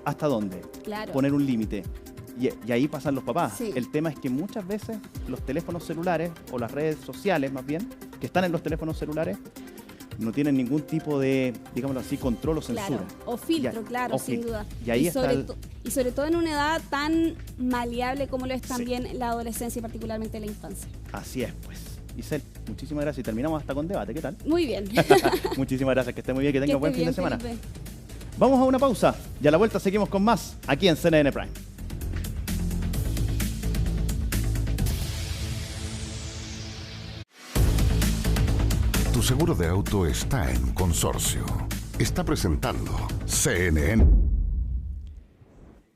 ¿hasta dónde? Claro. Poner un límite. Y ahí pasan los papás. Sí. El tema es que muchas veces los teléfonos celulares, o las redes sociales más bien, que están en los teléfonos celulares, no tienen ningún tipo de, digámoslo así, control o censura. Claro, o filtro, sin duda. Y ahí y sobre todo en una edad tan maleable como lo es también la adolescencia y particularmente la infancia. Así es, pues. Isel, muchísimas gracias. Y terminamos hasta con debate. ¿Qué tal? Muy bien. Muchísimas gracias. Que esté muy bien. Que tenga buen fin de semana. Felipe. Vamos a una pausa y a la vuelta seguimos con más aquí en CNN Prime. Tu seguro de auto está en Consorcio. Está presentando CNN.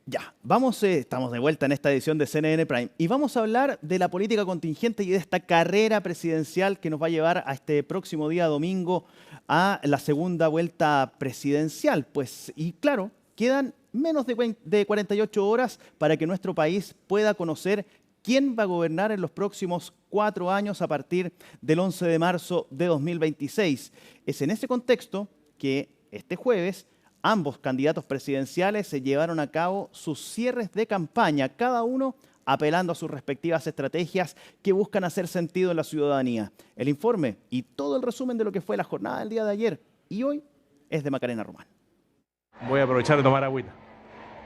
Ya, estamos de vuelta en esta edición de CNN Prime y vamos a hablar de la política contingente y de esta carrera presidencial que nos va a llevar a este próximo día domingo a la segunda vuelta presidencial. Pues, y claro, Quedan menos de 48 horas para que nuestro país pueda conocer quién va a gobernar en los próximos 4 años a partir del 11 de marzo de 2026. Es en ese contexto que este jueves ambos candidatos presidenciales se llevaron a cabo sus cierres de campaña, cada uno apelando a sus respectivas estrategias que buscan hacer sentido en la ciudadanía. El informe y todo el resumen de lo que fue la jornada del día de ayer y hoy es de Macarena Román. Voy a aprovechar de tomar agüita.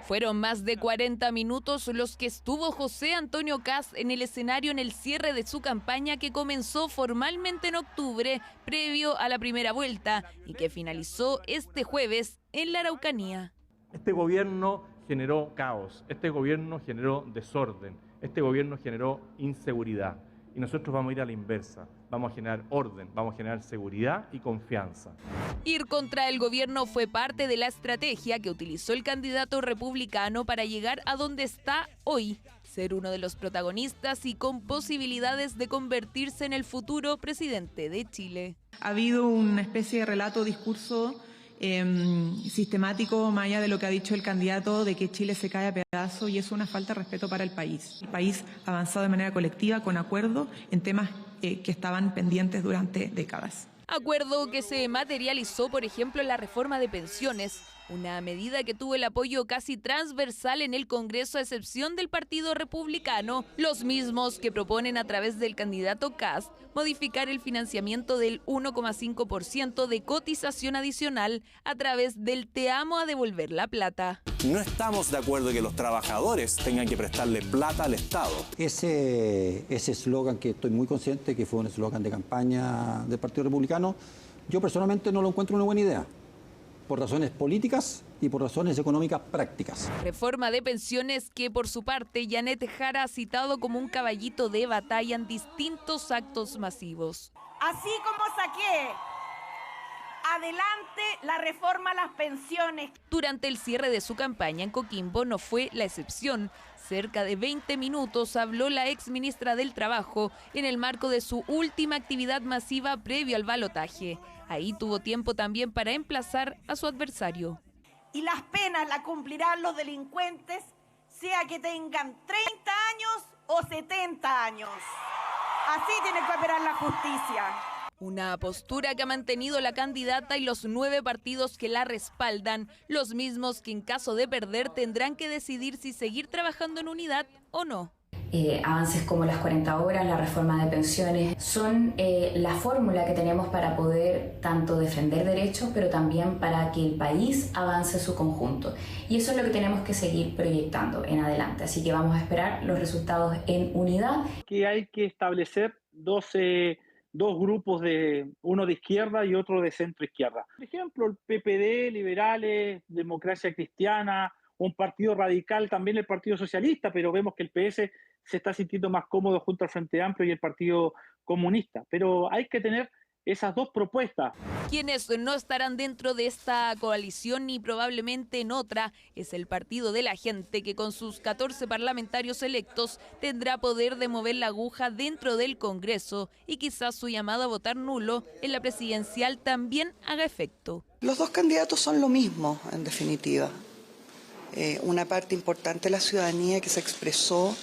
Fueron más de 40 minutos los que estuvo José Antonio Kast en el escenario en el cierre de su campaña que comenzó formalmente en octubre, previo a la primera vuelta, y que finalizó este jueves en la Araucanía. Este gobierno generó caos, este gobierno generó desorden, este gobierno generó inseguridad. Y nosotros vamos a ir a la inversa, vamos a generar orden, vamos a generar seguridad y confianza. Ir contra el gobierno fue parte de la estrategia que utilizó el candidato republicano para llegar a donde está hoy, ser uno de los protagonistas y con posibilidades de convertirse en el futuro presidente de Chile. Ha habido una especie de relato, discurso sistemático, más allá de lo que ha dicho el candidato, de que Chile se cae a pedazos, y es una falta de respeto para el país. El país ha avanzado de manera colectiva, con acuerdo, en temas que estaban pendientes durante décadas. Acuerdo que se materializó, por ejemplo, en la reforma de pensiones, una medida que tuvo el apoyo casi transversal en el Congreso a excepción del Partido Republicano, los mismos que proponen a través del candidato Kast modificar el financiamiento del 1,5% de cotización adicional a través del Te amo a devolver la plata. No estamos de acuerdo que los trabajadores tengan que prestarle plata al Estado. Ese eslogan, que estoy muy consciente que fue un eslogan de campaña del Partido Republicano, yo personalmente no lo encuentro una buena idea, por razones políticas y por razones económicas prácticas. Reforma de pensiones que, por su parte, Janet Jara ha citado como un caballito de batalla en distintos actos masivos. Así como saqué adelante la reforma a las pensiones. Durante el cierre de su campaña en Coquimbo no fue la excepción. Cerca de 20 minutos habló la exministra del Trabajo en el marco de su última actividad masiva previo al balotaje. Ahí tuvo tiempo también para emplazar a su adversario. Y las penas las cumplirán los delincuentes, sea que tengan 30 años o 70 años. Así tiene que operar la justicia. Una postura que ha mantenido la candidata y los 9 partidos que la respaldan, los mismos que en caso de perder tendrán que decidir si seguir trabajando en unidad o no. Avances como las 40 horas, la reforma de pensiones, son la fórmula que tenemos para poder tanto defender derechos, pero también para que el país avance en su conjunto. Y eso es lo que tenemos que seguir proyectando en adelante. Así que vamos a esperar los resultados en unidad. Que hay que establecer dos grupos, uno de izquierda y otro de centro izquierda. Por ejemplo, el PPD, liberales, democracia cristiana, un partido radical, también el Partido Socialista, pero vemos que el PS se está sintiendo más cómodo junto al Frente Amplio y el Partido Comunista. Pero hay que tener esas dos propuestas. Quienes no estarán dentro de esta coalición ni probablemente en otra es el Partido de la Gente, que con sus 14 parlamentarios electos tendrá poder de mover la aguja dentro del Congreso y quizás su llamado a votar nulo en la presidencial también haga efecto. Los dos candidatos son lo mismo, en definitiva. Una parte importante de la ciudadanía que se expresó,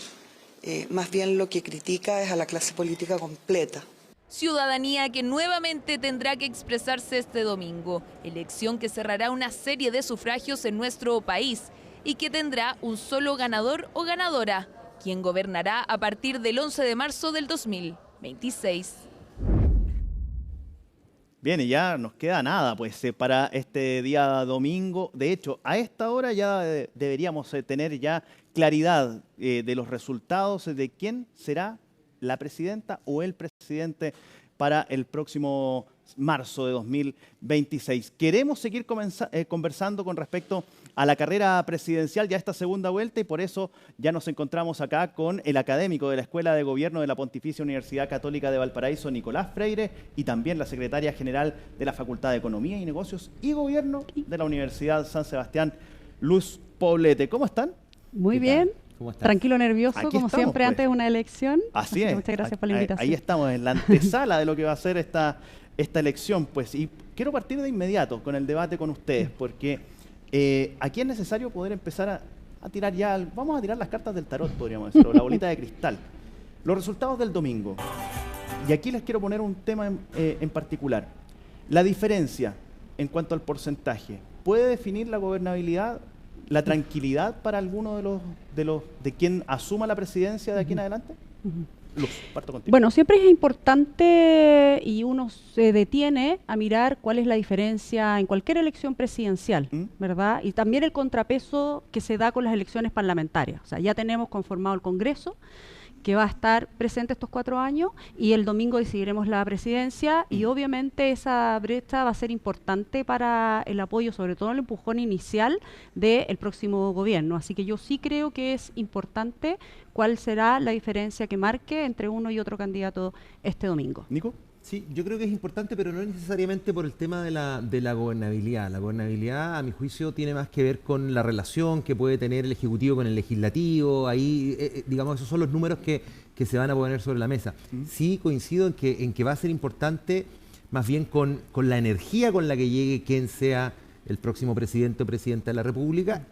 más bien lo que critica es a la clase política completa. Ciudadanía que nuevamente tendrá que expresarse este domingo, elección que cerrará una serie de sufragios en nuestro país y que tendrá un solo ganador o ganadora, quien gobernará a partir del 11 de marzo del 2026. Bien, y ya nos queda nada pues para este día domingo. De hecho, a esta hora ya deberíamos tener ya claridad de los resultados de quién será la presidenta o el presidente para el próximo marzo de 2026. Queremos seguir conversando con respecto a la carrera presidencial, ya esta segunda vuelta, y por eso ya nos encontramos acá con el académico de la Escuela de Gobierno de la Pontificia Universidad Católica de Valparaíso, Nicolás Freire, y también la secretaria general de la Facultad de Economía y Negocios y Gobierno de la Universidad San Sebastián, Luz Poblete. ¿Cómo están? Muy bien. Tranquilo, nervioso, Aquí como estamos, siempre, pues, antes de una elección. Así es. Muchas gracias por la invitación. Ahí estamos, en la antesala de lo que va a ser esta elección. Pues, y quiero partir de inmediato con el debate con ustedes, porque aquí es necesario poder empezar a tirar ya, vamos a tirar las cartas del tarot, podríamos decir, o la bolita de cristal. Los resultados del domingo. Y aquí les quiero poner un tema en particular. La diferencia en cuanto al porcentaje, ¿puede definir la gobernabilidad, la tranquilidad para alguno de quien asuma la presidencia de aquí en adelante? Luz, parto contigo. Bueno, siempre es importante y uno se detiene a mirar cuál es la diferencia en cualquier elección presidencial, ¿verdad? Y también el contrapeso que se da con las elecciones parlamentarias. O sea, ya tenemos conformado el Congreso, que va a estar presente estos 4 años, y el domingo decidiremos la presidencia, y obviamente esa brecha va a ser importante para el apoyo, sobre todo el empujón inicial del próximo gobierno. Así que yo sí creo que es importante cuál será la diferencia que marque entre uno y otro candidato este domingo. ¿Nico? Sí, yo creo que es importante, pero no necesariamente por el tema de la gobernabilidad. La gobernabilidad, a mi juicio, tiene más que ver con la relación que puede tener el Ejecutivo con el Legislativo. Ahí, digamos, esos son los números que se van a poner sobre la mesa. Sí, coincido en que va a ser importante, más bien con la energía con la que llegue quien sea el próximo presidente o presidenta de la República,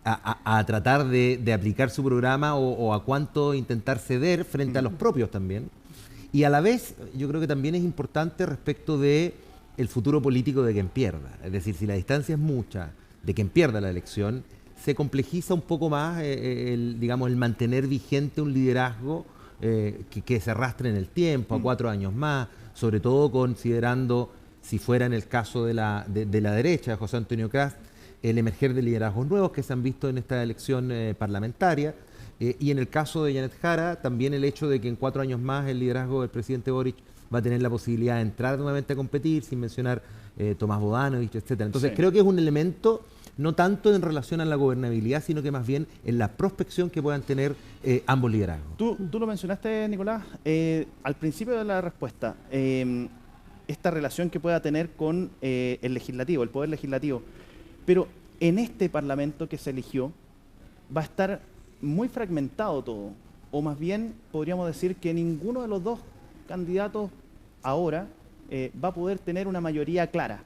a tratar de aplicar su programa o a cuánto intentar ceder frente a los propios también. Y a la vez, yo creo que también es importante respecto de el futuro político de quien pierda. Es decir, si la distancia es mucha de quien pierda la elección, se complejiza un poco más digamos, el mantener vigente un liderazgo que se arrastre en el tiempo, a 4 años más, sobre todo considerando, si fuera en el caso de la derecha, de José Antonio Kast, el emerger de liderazgos nuevos que se han visto en esta elección parlamentaria. Y en el caso de Janet Jara, también el hecho de que en 4 años más el liderazgo del presidente Boric va a tener la posibilidad de entrar nuevamente a competir, sin mencionar Tomás Bodanovich, etcétera. Entonces creo que es un elemento no tanto en relación a la gobernabilidad, sino que más bien en la prospección que puedan tener ambos liderazgos. Tú lo mencionaste, Nicolás, al principio de la respuesta, esta relación que pueda tener con el legislativo, el poder legislativo. Pero en este Parlamento que se eligió va a estar muy fragmentado todo, o más bien podríamos decir que ninguno de los dos candidatos ahora va a poder tener una mayoría clara,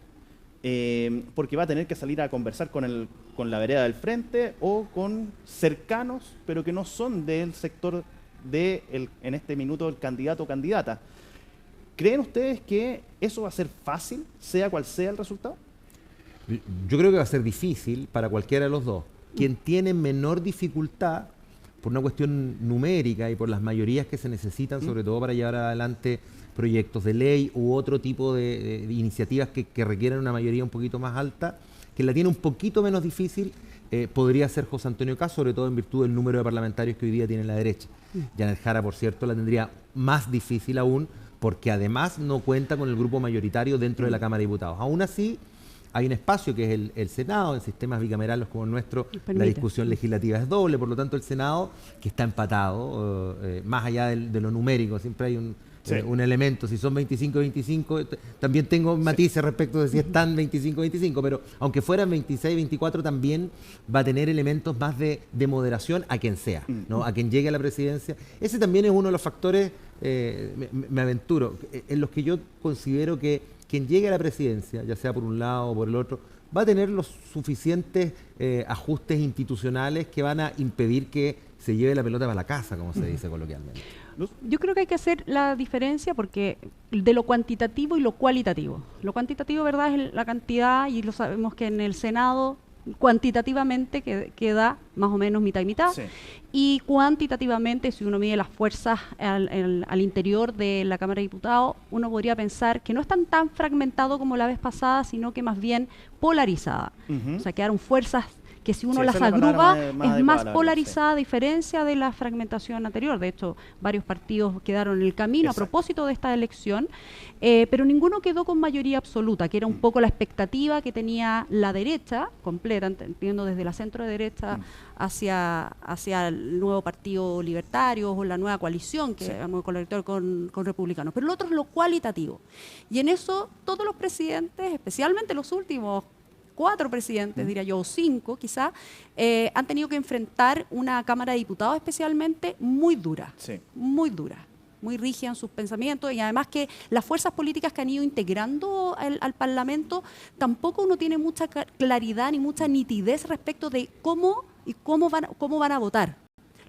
porque va a tener que salir a conversar con la vereda del frente o con cercanos, pero que no son del sector en este minuto, el candidato o candidata. ¿Creen ustedes que eso va a ser fácil, sea cual sea el resultado? Yo creo que va a ser difícil para cualquiera de los dos. Quien tiene menor dificultad, por una cuestión numérica y por las mayorías que se necesitan, sobre todo para llevar adelante proyectos de ley u otro tipo de iniciativas que requieren una mayoría un poquito más alta, que la tiene un poquito menos difícil, podría ser José Antonio Kast, sobre todo en virtud del número de parlamentarios que hoy día tiene la derecha. Janet Jara, por cierto, la tendría más difícil aún, porque además no cuenta con el grupo mayoritario dentro de la Cámara de Diputados. Aún así, hay un espacio que es el Senado. En sistemas bicamerales como el nuestro, la discusión legislativa es doble, por lo tanto el Senado, que está empatado, más allá de lo numérico, siempre hay un elemento, si son 25-25, también tengo matices respecto de si están 25-25, pero aunque fueran 26-24 también va a tener elementos más de moderación a quien sea, ¿no? A quien llegue a la presidencia. Ese también es uno de los factores, me aventuro, en los que yo considero que quien llegue a la presidencia, ya sea por un lado o por el otro, va a tener los suficientes ajustes institucionales que van a impedir que se lleve la pelota para la casa, como se dice coloquialmente. Yo creo que hay que hacer la diferencia porque de lo cuantitativo y lo cualitativo. Lo cuantitativo, ¿verdad?, es la cantidad, y lo sabemos que en el Senado cuantitativamente queda más o menos mitad y mitad, y cuantitativamente, si uno mide las fuerzas al interior de la Cámara de Diputados, uno podría pensar que no están tan fragmentados como la vez pasada, sino que más bien polarizada. O sea, quedaron fuerzas que si uno las agrupa es más polarizada, a diferencia de la fragmentación anterior. De hecho, varios partidos quedaron en el camino a propósito de esta elección, pero ninguno quedó con mayoría absoluta, que era un poco la expectativa que tenía la derecha completa, entiendo desde la centro derecha hacia el nuevo Partido Libertario o la nueva coalición que vamos con republicanos. Pero lo otro es lo cualitativo. Y en eso todos los presidentes, especialmente los últimos 4 presidentes, diría yo, o 5 quizá, han tenido que enfrentar una Cámara de Diputados especialmente muy dura, muy dura, muy rígida en sus pensamientos, y además que las fuerzas políticas que han ido integrando al Parlamento, tampoco uno tiene mucha claridad ni mucha nitidez respecto de cómo van a votar.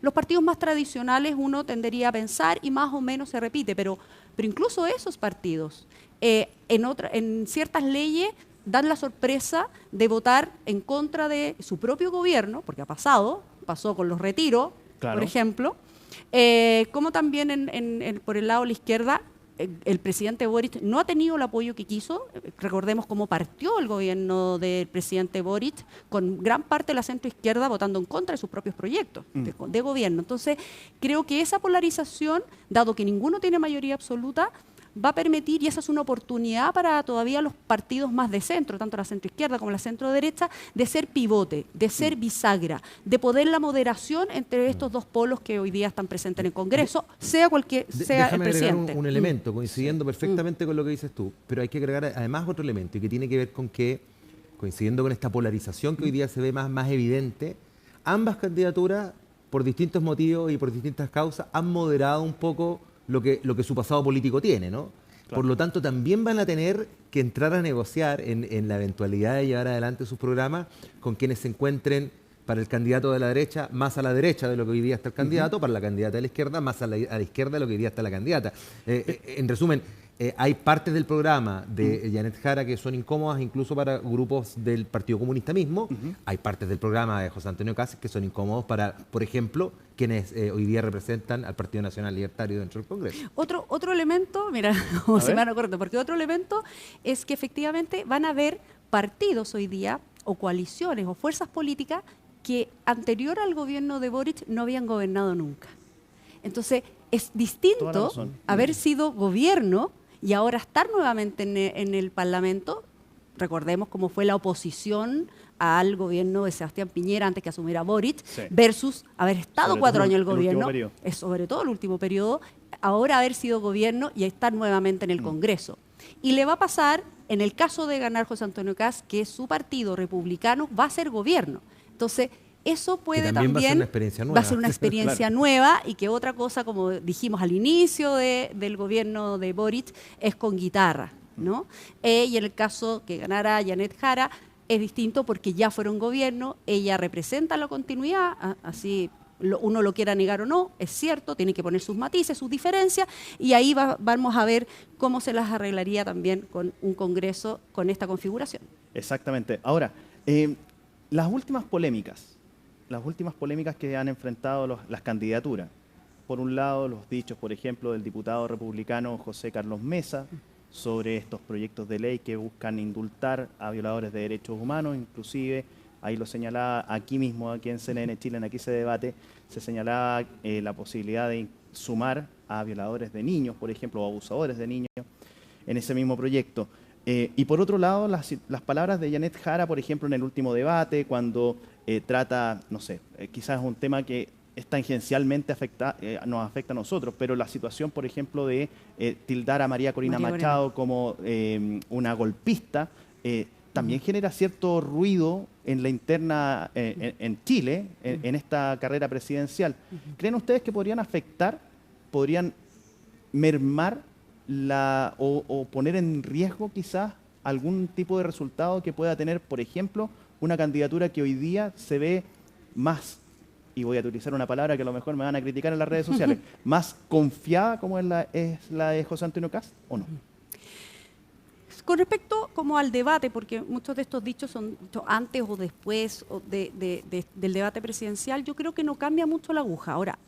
Los partidos más tradicionales uno tendería a pensar y más o menos se repite, pero incluso esos partidos en ciertas leyes dan la sorpresa de votar en contra de su propio gobierno, porque pasó con los retiros, por ejemplo, como también por el lado de la izquierda, el presidente Boric no ha tenido el apoyo que quiso. Recordemos cómo partió el gobierno del presidente Boric, con gran parte de la centroizquierda votando en contra de sus propios proyectos de gobierno. Entonces, creo que esa polarización, dado que ninguno tiene mayoría absoluta, va a permitir, y esa es una oportunidad para todavía los partidos más de centro, tanto la centroizquierda como la centroderecha, de ser pivote, de ser bisagra, de poder la moderación entre estos dos polos que hoy día están presentes en el Congreso, sea el Déjame presidente. agregar un elemento, coincidiendo perfectamente con lo que dices tú, pero hay que agregar además otro elemento, y que tiene que ver con que, coincidiendo con esta polarización que hoy día se ve más evidente, ambas candidaturas, por distintos motivos y por distintas causas, han moderado un poco lo que su pasado político tiene, ¿no? Claro. Por lo tanto, también van a tener que entrar a negociar en la eventualidad de llevar adelante sus programas con quienes se encuentren para el candidato de la derecha, más a la derecha de lo que hoy día está el candidato, para la candidata de la izquierda, más a la izquierda de lo que hoy día está la candidata. En resumen, hay partes del programa de Janet Jara que son incómodas incluso para grupos del Partido Comunista mismo. Hay partes del programa de José Antonio Kast que son incómodos para, por ejemplo, quienes hoy día representan al Partido Nacional Libertario dentro del Congreso. Otro elemento, mira, se me van a cortar, porque otro elemento es que efectivamente van a haber partidos hoy día, o coaliciones, o fuerzas políticas que anterior al gobierno de Boric no habían gobernado nunca. Entonces, es distinto haber sido gobierno y ahora estar nuevamente en el Parlamento. Recordemos cómo fue la oposición al gobierno de Sebastián Piñera antes que asumiera Boric, versus haber estado 4 años en el gobierno, sobre todo el último periodo, ahora haber sido gobierno y estar nuevamente en el Congreso. Y le va a pasar, en el caso de ganar José Antonio Kast, que su partido republicano va a ser gobierno. Entonces, eso puede también va a ser una experiencia nueva, y que otra cosa, como dijimos al inicio del gobierno de Boric, es con guitarra, ¿no? Y en el caso que ganara Janet Jara es distinto porque ya fueron gobierno, ella representa la continuidad, así uno lo quiera negar o no, es cierto, tiene que poner sus matices, sus diferencias, y ahí vamos a ver cómo se las arreglaría también con un Congreso con esta configuración. Exactamente. Ahora, las últimas polémicas que han enfrentado las candidaturas. Por un lado, los dichos, por ejemplo, del diputado republicano José Carlos Mesa sobre estos proyectos de ley que buscan indultar a violadores de derechos humanos, inclusive, ahí lo señalaba aquí mismo, aquí en CNN Chile, en Aquí se debate, se señalaba la posibilidad de sumar a violadores de niños, por ejemplo, o abusadores de niños, en ese mismo proyecto. Y por otro lado, las palabras de Janet Jara, por ejemplo, en el último debate, cuando trata, no sé, quizás es un tema que es tangencialmente nos afecta a nosotros, pero la situación, por ejemplo, de tildar a María Corina Machado como una golpista, también genera cierto ruido en la interna en Chile, en esta carrera presidencial. ¿Creen ustedes que podrían mermar o poner en riesgo quizás algún tipo de resultado que pueda tener, por ejemplo, una candidatura que hoy día se ve más, y voy a utilizar una palabra que a lo mejor me van a criticar en las redes sociales, más confiada como es la de José Antonio Kast, o no? Con respecto como al debate, porque muchos de estos dichos son antes o después del debate presidencial, yo creo que no cambia mucho la aguja. Ahora,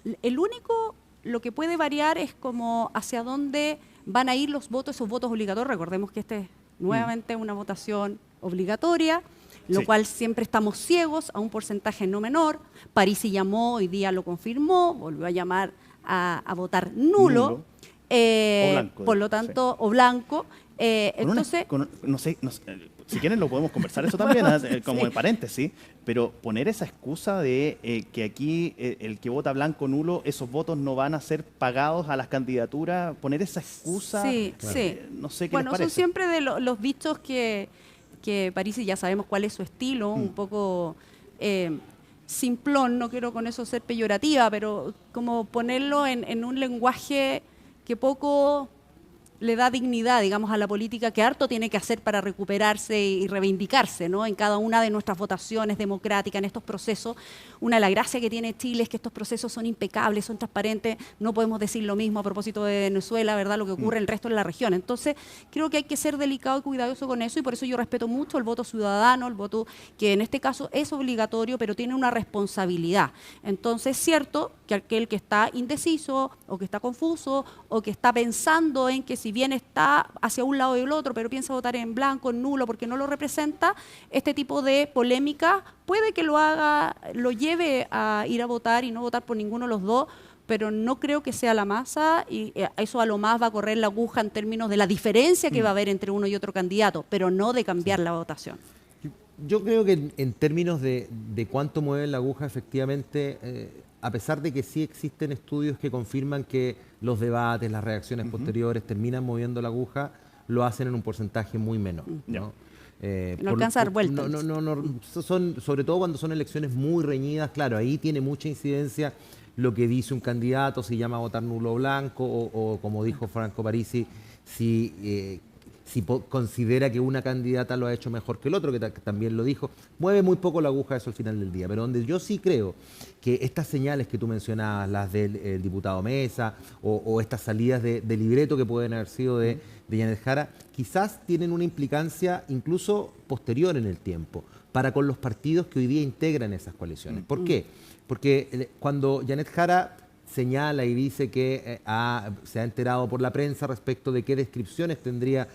lo que puede variar es como hacia dónde van a ir los votos, esos votos obligatorios. Recordemos que este es nuevamente una votación obligatoria, lo cual siempre estamos ciegos a un porcentaje no menor. Parisi llamó, hoy día lo confirmó, volvió a llamar a votar nulo. O blanco, por lo tanto, o blanco. Entonces, no sé, si quieren lo podemos conversar eso también, como en paréntesis, pero poner esa excusa de que aquí el que vota blanco nulo, esos votos no van a ser pagados a las candidaturas, poner esa excusa, no sé qué les parece. Son siempre de los dichos que Parisi, ya sabemos cuál es su estilo, un poco simplón, no quiero con eso ser peyorativa, pero como ponerlo en un lenguaje que poco le da dignidad, digamos, a la política, que harto tiene que hacer para recuperarse y reivindicarse, ¿no? En cada una de nuestras votaciones democráticas, en estos procesos. Una de las gracias que tiene Chile es que estos procesos son impecables, son transparentes. No podemos decir lo mismo a propósito de Venezuela, ¿verdad? Lo que ocurre en el resto de la región. Entonces, creo que hay que ser delicado y cuidadoso con eso, y por eso yo respeto mucho el voto ciudadano, el voto que en este caso es obligatorio, pero tiene una responsabilidad. Entonces, es cierto que aquel que está indeciso, o que está confuso, o que está pensando en que si bien está hacia un lado y el otro, pero piensa votar en blanco, en nulo, porque no lo representa, este tipo de polémica puede que lo lleve a ir a votar y no votar por ninguno de los dos, pero no creo que sea la masa, y eso a lo más va a correr la aguja en términos de la diferencia que va a haber entre uno y otro candidato, pero no de cambiar la votación. Yo creo que en términos de cuánto mueve la aguja, efectivamente, a pesar de que sí existen estudios que confirman que los debates, las reacciones posteriores terminan moviendo la aguja, lo hacen en un porcentaje muy menor, ¿no? No alcanza a dar vuelta. Sobre todo cuando son elecciones muy reñidas, claro, ahí tiene mucha incidencia lo que dice un candidato, si llama a votar nulo o blanco, o como dijo Franco Parisi, si considera que una candidata lo ha hecho mejor que el otro, que también lo dijo. Mueve muy poco la aguja eso al final del día, pero donde yo sí creo que estas señales que tú mencionabas, las del diputado Mesa, o estas salidas de libreto que pueden haber sido de Yanet Jara, quizás tienen una implicancia incluso posterior en el tiempo, para con los partidos que hoy día integran esas coaliciones. ¿Por qué? Porque cuando Yanet Jara señala y dice que se ha enterado por la prensa respecto de qué descripciones tendría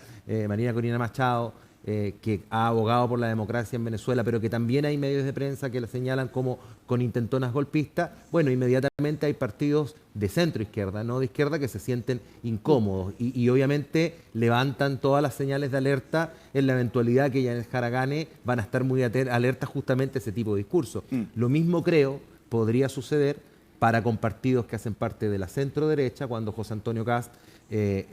Marina Corina Machado, que ha abogado por la democracia en Venezuela, pero que también hay medios de prensa que la señalan como con intentonas golpistas. Bueno, inmediatamente hay partidos de centro izquierda, no de izquierda, que se sienten incómodos y obviamente levantan todas las señales de alerta en la eventualidad que Yanet Jara gane. Van a estar muy alertas justamente a ese tipo de discurso. Lo mismo creo podría suceder para con partidos que hacen parte de la centro derecha, cuando José Antonio Kast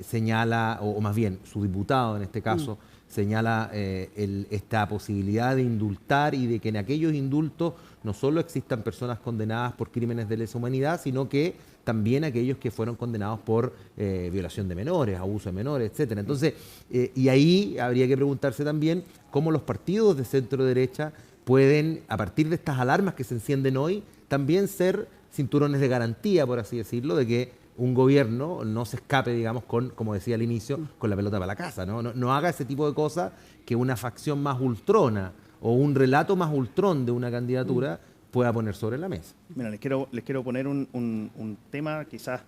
señala, o más bien su diputado en este caso, señala esta posibilidad de indultar, y de que en aquellos indultos no solo existan personas condenadas por crímenes de lesa humanidad, sino que también aquellos que fueron condenados por violación de menores, abuso de menores, etcétera. Entonces, y ahí habría que preguntarse también cómo los partidos de centro derecha pueden, a partir de estas alarmas que se encienden hoy, también ser cinturones de garantía, por así decirlo, de que un gobierno no se escape, digamos, como decía al inicio, con la pelota para la casa, no haga ese tipo de cosas que una facción más ultrona o un relato más ultrón de una candidatura pueda poner sobre la mesa. Mira, les quiero poner un tema, quizás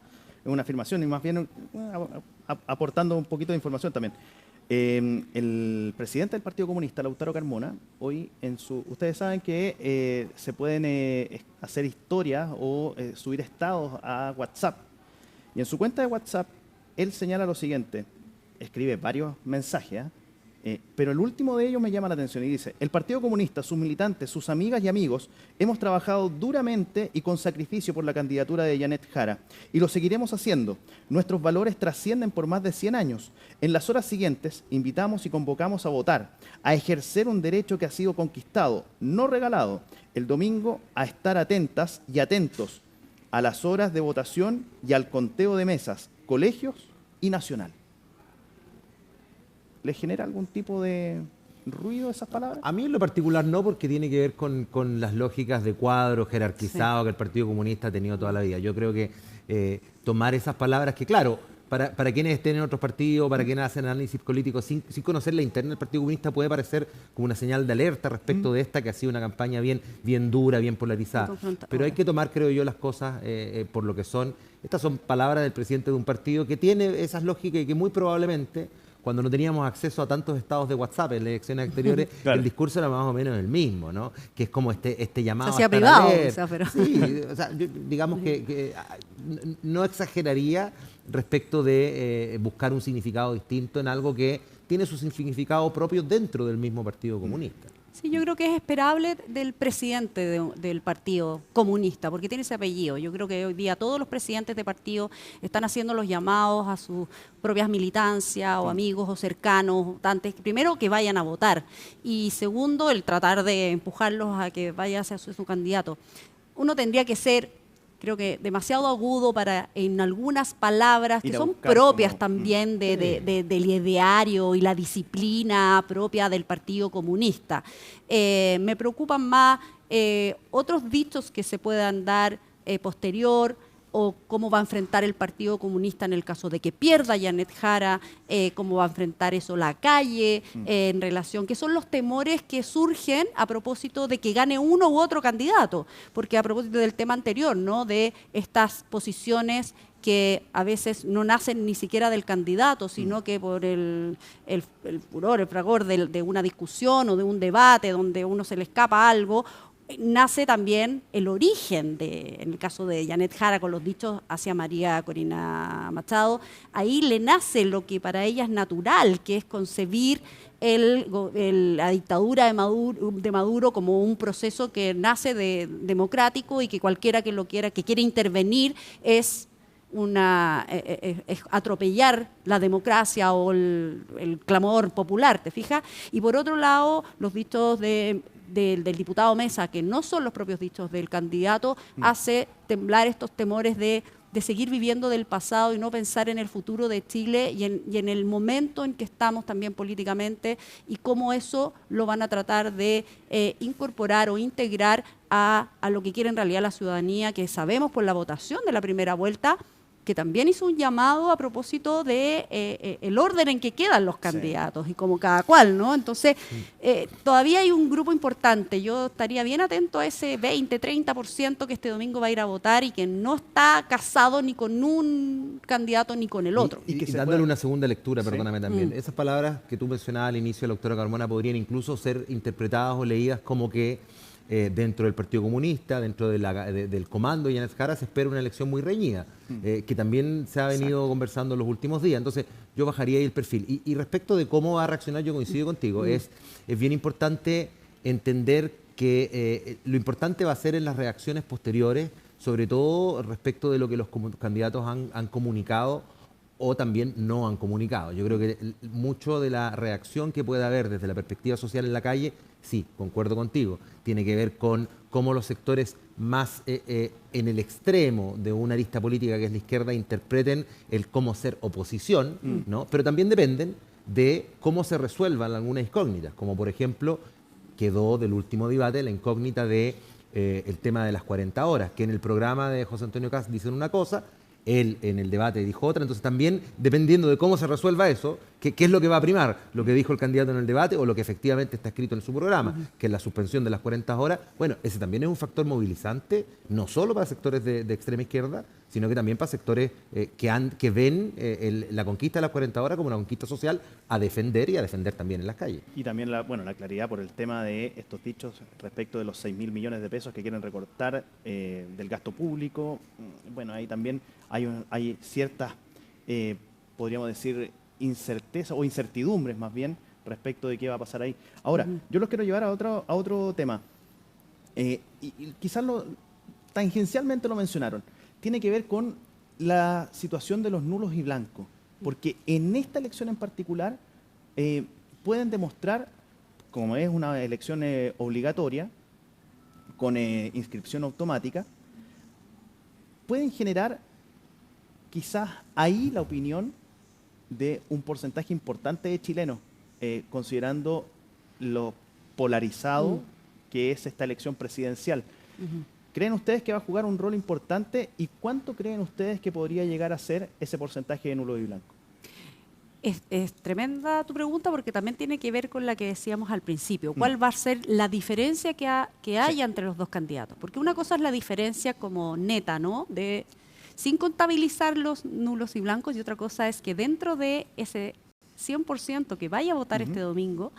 una afirmación, y más bien aportando un poquito de información también. El presidente del Partido Comunista, Lautaro Carmona, hoy ustedes saben que se pueden hacer historias o subir estados a WhatsApp, y en su cuenta de WhatsApp él señala lo siguiente, escribe varios mensajes, pero el último de ellos me llama la atención y dice: el Partido Comunista, sus militantes, sus amigas y amigos, hemos trabajado duramente y con sacrificio por la candidatura de Yanet Jara, y lo seguiremos haciendo. Nuestros valores trascienden por más de 100 años. En las horas siguientes invitamos y convocamos a votar, a ejercer un derecho que ha sido conquistado, no regalado. El domingo, a estar atentas y atentos a las horas de votación y al conteo de mesas, colegios y nacional. ¿Le genera algún tipo de ruido esas palabras? A mí en lo particular no, porque tiene que ver con las lógicas de cuadro jerarquizado que el Partido Comunista ha tenido toda la vida. Yo creo que tomar esas palabras que, claro, para quienes estén en otros partidos, para quienes hacen análisis político sin conocer la interna del Partido Comunista, puede parecer como una señal de alerta respecto de esta, que ha sido una campaña bien dura, bien polarizada. Pero hay que tomar, creo yo, las cosas por lo que son. Estas son palabras del presidente de un partido que tiene esas lógicas y que muy probablemente, cuando no teníamos acceso a tantos estados de WhatsApp en las elecciones anteriores, claro, el discurso era más o menos el mismo, ¿no? Que es como este llamado se hacía privado, pero... Sí, o sea, digamos que no exageraría respecto de buscar un significado distinto en algo que tiene su significado propio dentro del mismo Partido Comunista. Sí, yo creo que es esperable del presidente del Partido Comunista, porque tiene ese apellido. Yo creo que hoy día todos los presidentes de partido están haciendo los llamados a sus propias militancias o amigos o cercanos, votantes, primero que vayan a votar, y segundo, el tratar de empujarlos a que vaya hacia su candidato. Uno tendría que ser creo que demasiado agudo para en algunas palabras que son buscar propias como- también del ideario y la disciplina propia del Partido Comunista. Me preocupan más otros dichos que se puedan dar posterior, o cómo va a enfrentar el Partido Comunista en el caso de que pierda Janet Jara, cómo va a enfrentar eso la calle, en relación, que son los temores que surgen a propósito de que gane uno u otro candidato, porque a propósito del tema anterior, ¿no?, de estas posiciones que a veces no nacen ni siquiera del candidato, sino que por el furor, el fragor de una discusión o de un debate donde uno se le escapa algo, nace también el origen en el caso de Janet Jara con los dichos hacia María Corina Machado. Ahí le nace lo que para ella es natural, que es concebir la dictadura de Maduro como un proceso que nace democrático y que cualquiera que quiere intervenir es atropellar la democracia o el clamor popular, ¿te fijas? Y por otro lado, los dichos del diputado Mesa, que no son los propios dichos del candidato, hace temblar estos temores de seguir viviendo del pasado y no pensar en el futuro de Chile y en el momento en que estamos también políticamente, y cómo eso lo van a tratar de incorporar o integrar a lo que quiere en realidad la ciudadanía, que sabemos por la votación de la primera vuelta, que también hizo un llamado a propósito de el orden en que quedan los candidatos, y como cada cual, ¿no? Entonces, todavía hay un grupo importante. Yo estaría bien atento a ese 20-30% que este domingo va a ir a votar y que no está casado ni con un candidato ni con el otro. Y dándole una segunda lectura, perdóname también. Esas palabras que tú mencionabas al inicio, la doctora Carmona, podrían incluso ser interpretadas o leídas como que dentro del Partido Comunista, dentro del comando de Janet Jara, se espera una elección muy reñida, que también se ha venido conversando en los últimos días. Entonces, yo bajaría ahí el perfil. Y respecto de cómo va a reaccionar, yo coincido contigo. Es bien importante entender que lo importante va a ser en las reacciones posteriores, sobre todo respecto de lo que los candidatos han comunicado o también no han comunicado. Yo creo que mucho de la reacción que puede haber desde la perspectiva social en la calle, sí, concuerdo contigo, tiene que ver con cómo los sectores más en el extremo de una arista política que es la izquierda interpreten el cómo ser oposición, ¿no? Pero también dependen de cómo se resuelvan algunas incógnitas, como por ejemplo quedó del último debate la incógnita de el tema de las 40 horas, que en el programa de José Antonio Kast dicen una cosa, él en el debate dijo otra. Entonces también, dependiendo de cómo se resuelva eso, ¿qué es lo que va a primar? ¿Lo que dijo el candidato en el debate o lo que efectivamente está escrito en su programa, que es la suspensión de las 40 horas? Bueno, ese también es un factor movilizante, no solo para sectores de extrema izquierda, sino que también para sectores que ven la conquista de las 40 horas como una conquista social a defender y a defender también en las calles. Y también la claridad por el tema de estos dichos respecto de los 6.000 millones de pesos que quieren recortar del gasto público. Bueno, ahí también hay ciertas, podríamos decir, incerteza o incertidumbres más bien respecto de qué va a pasar ahí. Ahora, yo los quiero llevar a otro tema. Y quizás tangencialmente lo mencionaron. Tiene que ver con la situación de los nulos y blancos. Porque en esta elección en particular pueden demostrar, como es una elección obligatoria, con inscripción automática, pueden generar quizás ahí la opinión de un porcentaje importante de chilenos, considerando lo polarizado que es esta elección presidencial. ¿Creen ustedes que va a jugar un rol importante y cuánto creen ustedes que podría llegar a ser ese porcentaje de nulo y blanco? Es tremenda tu pregunta, porque también tiene que ver con la que decíamos al principio. ¿Cuál va a ser la diferencia que haya entre los dos candidatos? Porque una cosa es la diferencia como neta, ¿no?, sin contabilizar los nulos y blancos, y otra cosa es que dentro de ese 100% que vaya a votar este domingo,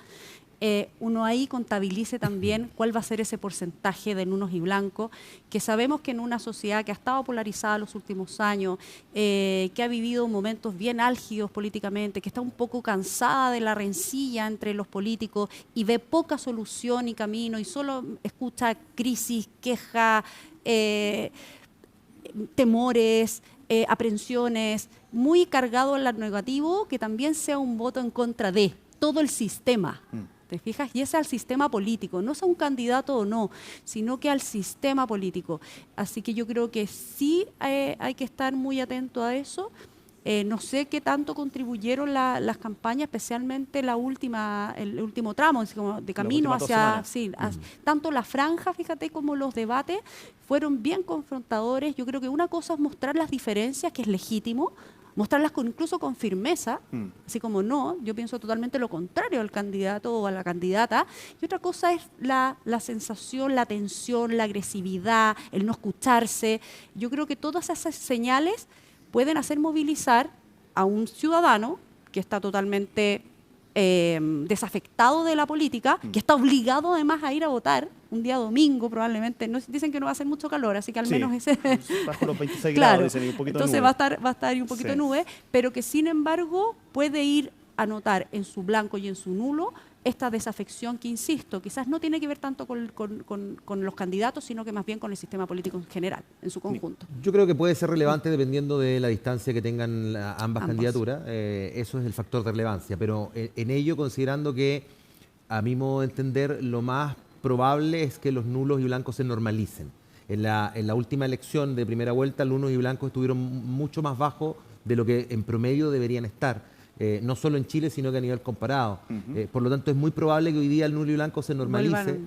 uno ahí contabilice también cuál va a ser ese porcentaje de nulos y blancos, que sabemos que en una sociedad que ha estado polarizada los últimos años, que ha vivido momentos bien álgidos políticamente, que está un poco cansada de la rencilla entre los políticos y ve poca solución y camino y solo escucha crisis, queja, temores, aprensiones, muy cargado en lo negativo, que también sea un voto en contra de todo el sistema. ¿te fijas? Y es al sistema político, no es a un candidato o no, sino que al sistema político. Así que yo creo que sí hay que estar muy atento a eso. No sé qué tanto contribuyeron las campañas, especialmente el último tramo, así como de camino hacia... Sí, tanto la franja, fíjate, como los debates fueron bien confrontadores. Yo creo que una cosa es mostrar las diferencias, que es legítimo, mostrarlas incluso con firmeza, así como no, yo pienso totalmente lo contrario al candidato o a la candidata. Y otra cosa es la sensación, la tensión, la agresividad, el no escucharse. Yo creo que todas esas señales pueden hacer movilizar a un ciudadano que está totalmente desafectado de la política, que está obligado además a ir a votar un día domingo probablemente. No, dicen que no va a hacer mucho calor, así que al menos ese... Bajo los 26 claro, grados, dicen, un poquito entonces de nube. va a estar ahí un poquito de nube, pero que sin embargo puede ir a notar en su blanco y en su nulo esta desafección que, insisto, quizás no tiene que ver tanto con los candidatos, sino que más bien con el sistema político en general, en su conjunto. Yo creo que puede ser relevante dependiendo de la distancia que tengan ambas candidaturas. Eso es el factor de relevancia, pero en ello, considerando que, a mi modo de entender, lo más probable es que los nulos y blancos se normalicen. En la última elección de primera vuelta, los nulos y blancos estuvieron mucho más bajos de lo que en promedio deberían estar. No solo en Chile, sino que a nivel comparado. Por lo tanto, es muy probable que hoy día el nulo y blanco se normalice.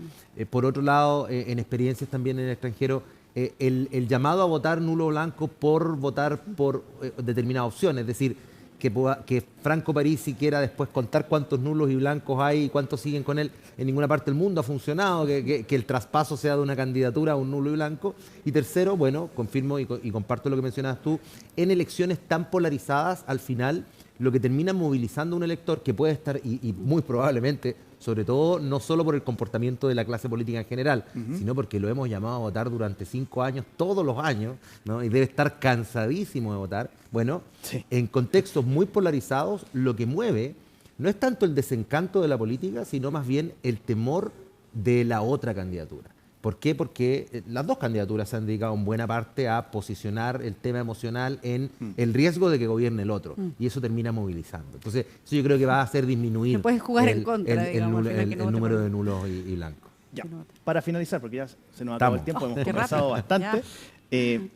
Por otro lado, en experiencias también en el extranjero, el llamado a votar nulo o blanco por votar por determinada opción, es decir, que Franco Parisi quiera después contar cuántos nulos y blancos hay y cuántos siguen con él, en ninguna parte del mundo ha funcionado, que el traspaso sea de una candidatura a un nulo y blanco. Y tercero, bueno, confirmo y comparto lo que mencionabas tú, en elecciones tan polarizadas, al final, lo que termina movilizando a un elector que puede estar, y muy probablemente, sobre todo, no solo por el comportamiento de la clase política en general, sino porque lo hemos llamado a votar durante 5 años, todos los años, ¿no? Y debe estar cansadísimo de votar. Bueno, en contextos muy polarizados, lo que mueve no es tanto el desencanto de la política, sino más bien el temor de la otra candidatura. ¿Por qué? Porque las dos candidaturas se han dedicado en buena parte a posicionar el tema emocional en el riesgo de que gobierne el otro. Y eso termina movilizando. Entonces, eso yo creo que va a hacer disminuir el número de nulos y blancos. Ya. Para finalizar, porque ya se nos acabó el tiempo, hemos conversado bastante.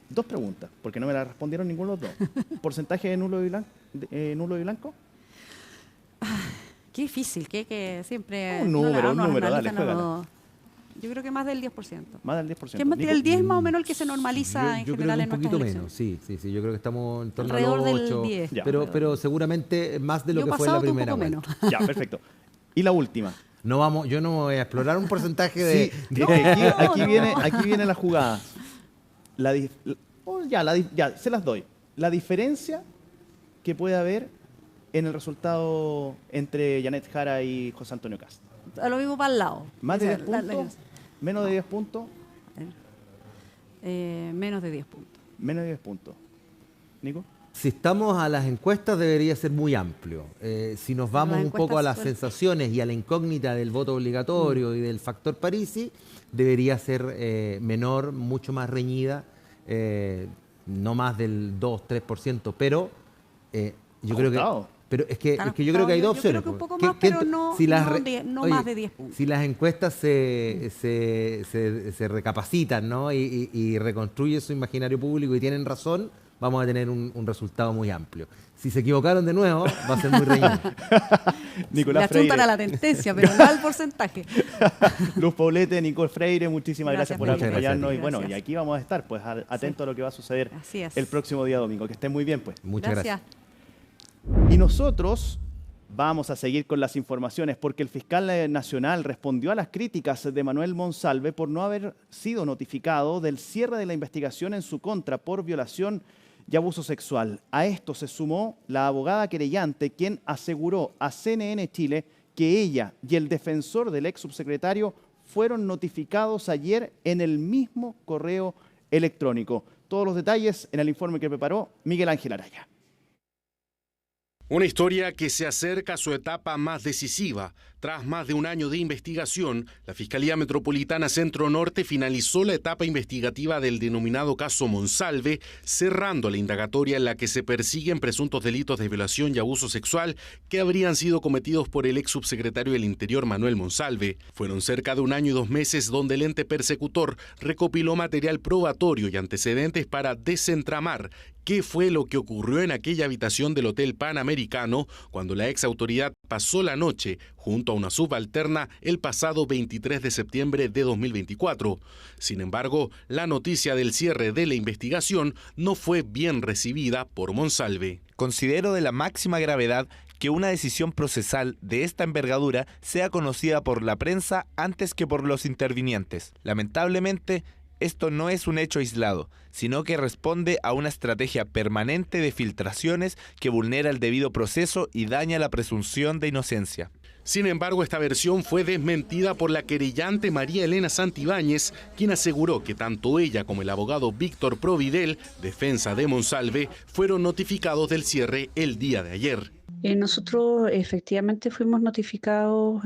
2 preguntas, porque no me las respondieron ninguno de los dos. ¿Porcentaje de nulo y blanco? Qué difícil, que siempre... Un número, dale, juégala. Yo creo que más del 10%. Más del 10%. Que el 10 es más o menos el que se normaliza en general en nuestras elecciones. Sí, yo creo que estamos en torno alrededor a los 8, del 10. Pero seguramente más de lo que fue en la primera vuelta. Ya, perfecto. Y la última. Yo no voy a explorar un porcentaje de... Aquí viene la jugada. Ya, se las doy. La diferencia que puede haber en el resultado entre Janet Jara y José Antonio Cast. A lo mismo para el lado. ¿Más de 10 puntos? ¿Menos de 10 puntos? Menos de 10 puntos. Menos de 10 puntos. ¿Nico? Si estamos a las encuestas debería ser muy amplio. Si nos vamos un poco a las sensaciones y a la incógnita del voto obligatorio y del factor Parisi, debería ser menor, mucho más reñida, no más del 2-3%, pero yo creo que... Pero es que yo creo que hay dos opciones. Yo creo que un poco más, pero no más de 10 puntos. Si las encuestas se recapacitan, ¿no? y reconstruyen su imaginario público y tienen razón, vamos a tener un resultado muy amplio. Si se equivocaron de nuevo, va a ser muy reñido. Nicolás Freire. Le achuntan a la tendencia, pero no al porcentaje. Luz Poblete, Nicole Freire, muchísimas gracias por acompañarnos. Y bueno, y aquí vamos a estar pues atentos a lo que va a suceder el próximo día domingo. Que estén muy bien, pues. Muchas gracias. Y nosotros vamos a seguir con las informaciones porque el fiscal nacional respondió a las críticas de Manuel Monsalve por no haber sido notificado del cierre de la investigación en su contra por violación y abuso sexual. A esto se sumó la abogada querellante, quien aseguró a CNN Chile que ella y el defensor del ex subsecretario fueron notificados ayer en el mismo correo electrónico. Todos los detalles en el informe que preparó Miguel Ángel Araya. Una historia que se acerca a su etapa más decisiva. Tras más de un año de investigación, la Fiscalía Metropolitana Centro Norte finalizó la etapa investigativa del denominado caso Monsalve, cerrando la indagatoria en la que se persiguen presuntos delitos de violación y abuso sexual que habrían sido cometidos por el ex subsecretario del Interior Manuel Monsalve. Fueron cerca de un año y 2 meses donde el ente persecutor recopiló material probatorio y antecedentes para desentramar qué fue lo que ocurrió en aquella habitación del Hotel Panamericano cuando la ex autoridad pasó la noche junto a una subalterna el pasado 23 de septiembre de 2024. Sin embargo, la noticia del cierre de la investigación no fue bien recibida por Monsalve. Considero de la máxima gravedad que una decisión procesal de esta envergadura sea conocida por la prensa antes que por los intervinientes. Lamentablemente, esto no es un hecho aislado, sino que responde a una estrategia permanente de filtraciones que vulnera el debido proceso y daña la presunción de inocencia. Sin embargo, esta versión fue desmentida por la querellante María Elena Santibáñez, quien aseguró que tanto ella como el abogado Víctor Providel, defensa de Monsalve, fueron notificados del cierre el día de ayer. Nosotros efectivamente fuimos notificados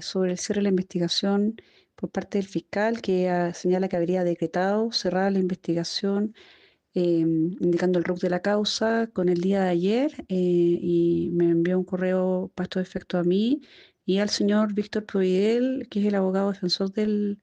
sobre el cierre de la investigación por parte del fiscal, que señala que habría decretado cerrada la investigación, indicando el RUC de la causa con el día de ayer, y me envió un correo para estos efectos a mí y al señor Víctor Providel, que es el abogado defensor del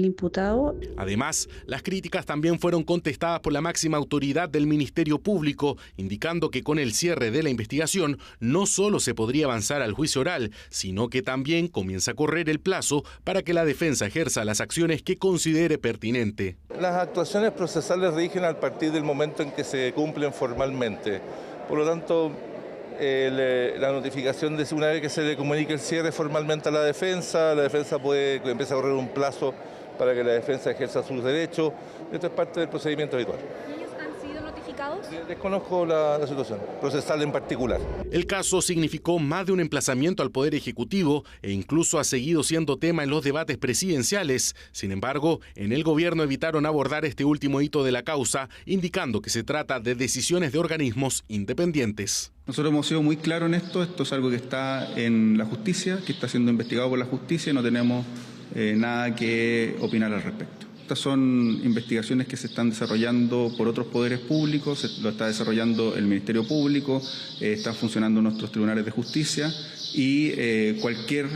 imputado. Además, las críticas también fueron contestadas por la máxima autoridad del Ministerio Público, indicando que con el cierre de la investigación no solo se podría avanzar al juicio oral, sino que también comienza a correr el plazo para que la defensa ejerza las acciones que considere pertinente. Las actuaciones procesales rigen a partir del momento en que se cumplen formalmente. Por lo tanto, la notificación de una vez que se le comunique el cierre formalmente a la defensa puede empezar a correr un plazo para que la defensa ejerza sus derechos. Esto es parte del procedimiento habitual. ¿Y ellos han sido notificados? Desconozco la situación procesal en particular. El caso significó más de un emplazamiento al Poder Ejecutivo e incluso ha seguido siendo tema en los debates presidenciales. Sin embargo, en el gobierno evitaron abordar este último hito de la causa, indicando que se trata de decisiones de organismos independientes. Nosotros hemos sido muy claros en esto es algo que está en la justicia, que está siendo investigado por la justicia y no tenemos nada que opinar al respecto. Estas son investigaciones que se están desarrollando por otros poderes públicos, lo está desarrollando el Ministerio Público, están funcionando nuestros tribunales de justicia y cualquier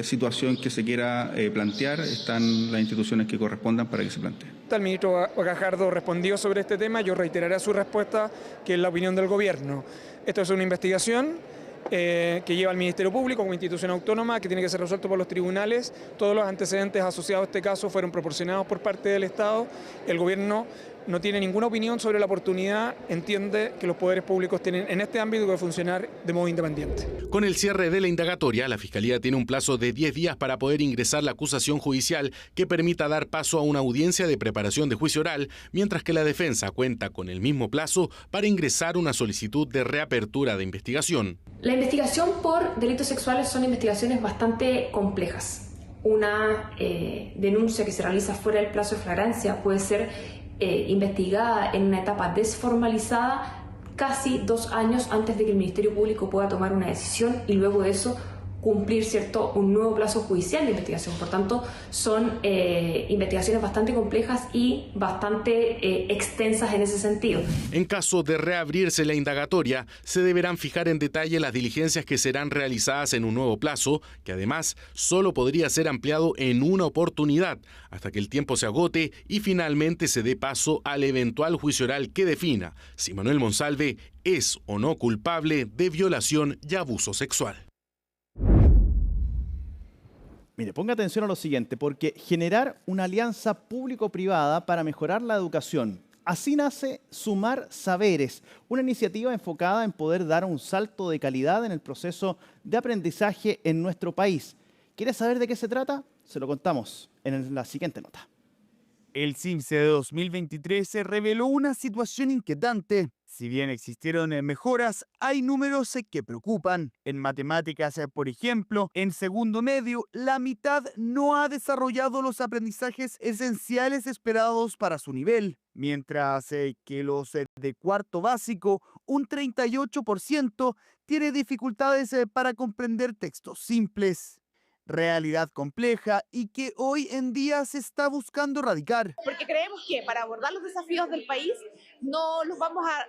situación que se quiera plantear, están las instituciones que correspondan para que se plantee. El ministro Gajardo respondió sobre este tema, yo reiteraré su respuesta, que es la opinión del gobierno. Esto es una investigación que lleva al Ministerio Público como institución autónoma, que tiene que ser resuelto por los tribunales. Todos los antecedentes asociados a este caso fueron proporcionados por parte del Estado. El gobierno no tiene ninguna opinión sobre la oportunidad, entiende que los poderes públicos tienen en este ámbito que funcionar de modo independiente. Con el cierre de la indagatoria, la Fiscalía tiene un plazo de 10 días para poder ingresar la acusación judicial que permita dar paso a una audiencia de preparación de juicio oral, mientras que la defensa cuenta con el mismo plazo para ingresar una solicitud de reapertura de investigación. La investigación por delitos sexuales son investigaciones bastante complejas. Una denuncia que se realiza fuera del plazo de flagrancia puede ser investigada en una etapa desformalizada casi 2 años antes de que el Ministerio Público pueda tomar una decisión y luego de eso cumplir un nuevo plazo judicial de investigación. Por tanto, son investigaciones bastante complejas y bastante extensas en ese sentido. En caso de reabrirse la indagatoria, se deberán fijar en detalle las diligencias que serán realizadas en un nuevo plazo, que además solo podría ser ampliado en una oportunidad, hasta que el tiempo se agote y finalmente se dé paso al eventual juicio oral que defina si Manuel Monsalve es o no culpable de violación y abuso sexual. Mire, ponga atención a lo siguiente, porque generar una alianza público-privada para mejorar la educación. Así nace Sumar Saberes, una iniciativa enfocada en poder dar un salto de calidad en el proceso de aprendizaje en nuestro país. ¿Quiere saber de qué se trata? Se lo contamos en la siguiente nota. El CIMSE de 2023 se reveló una situación inquietante. Si bien existieron mejoras, hay números que preocupan. En matemáticas, por ejemplo, en segundo medio, la mitad no ha desarrollado los aprendizajes esenciales esperados para su nivel, mientras que los de cuarto básico, un 38%, tiene dificultades para comprender textos simples. Realidad compleja y que hoy en día se está buscando erradicar. Porque creemos que para abordar los desafíos del país no los vamos a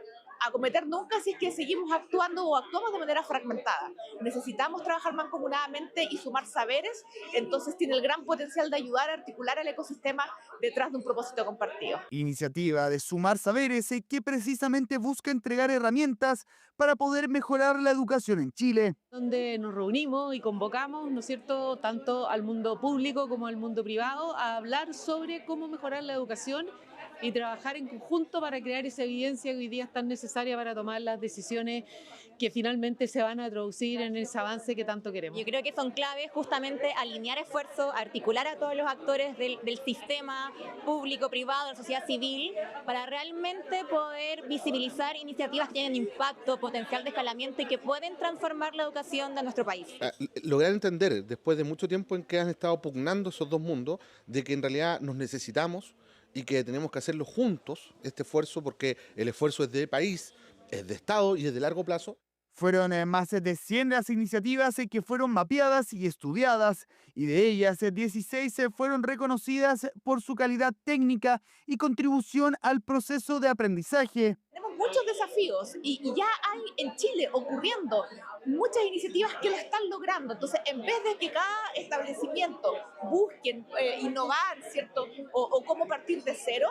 acometer nunca si es que seguimos actuando o actuamos de manera fragmentada. Necesitamos trabajar mancomunadamente y sumar saberes, entonces tiene el gran potencial de ayudar a articular el ecosistema detrás de un propósito compartido. Iniciativa de Sumar Saberes que precisamente busca entregar herramientas para poder mejorar la educación en Chile. Donde nos reunimos y convocamos, ¿no es cierto?, tanto al mundo público como al mundo privado a hablar sobre cómo mejorar la educación y trabajar en conjunto para crear esa evidencia que hoy día es tan necesaria para tomar las decisiones que finalmente se van a traducir en ese avance que tanto queremos. Yo creo que son claves justamente alinear esfuerzos, articular a todos los actores del sistema público, privado, de la sociedad civil, para realmente poder visibilizar iniciativas que tienen impacto, potencial de escalamiento y que pueden transformar la educación de nuestro país. Lograr entender, después de mucho tiempo en que han estado pugnando esos dos mundos, de que en realidad nos necesitamos y que tenemos que hacerlo juntos, este esfuerzo, porque el esfuerzo es de país, es de Estado y es de largo plazo. Fueron más de 100 las iniciativas que fueron mapeadas y estudiadas, y de ellas 16 fueron reconocidas por su calidad técnica y contribución al proceso de aprendizaje. Tenemos muchos desafíos y ya hay en Chile ocurriendo muchas iniciativas que lo están logrando. Entonces, en vez de que cada establecimiento busquen innovar, ¿cierto? O cómo partir de cero,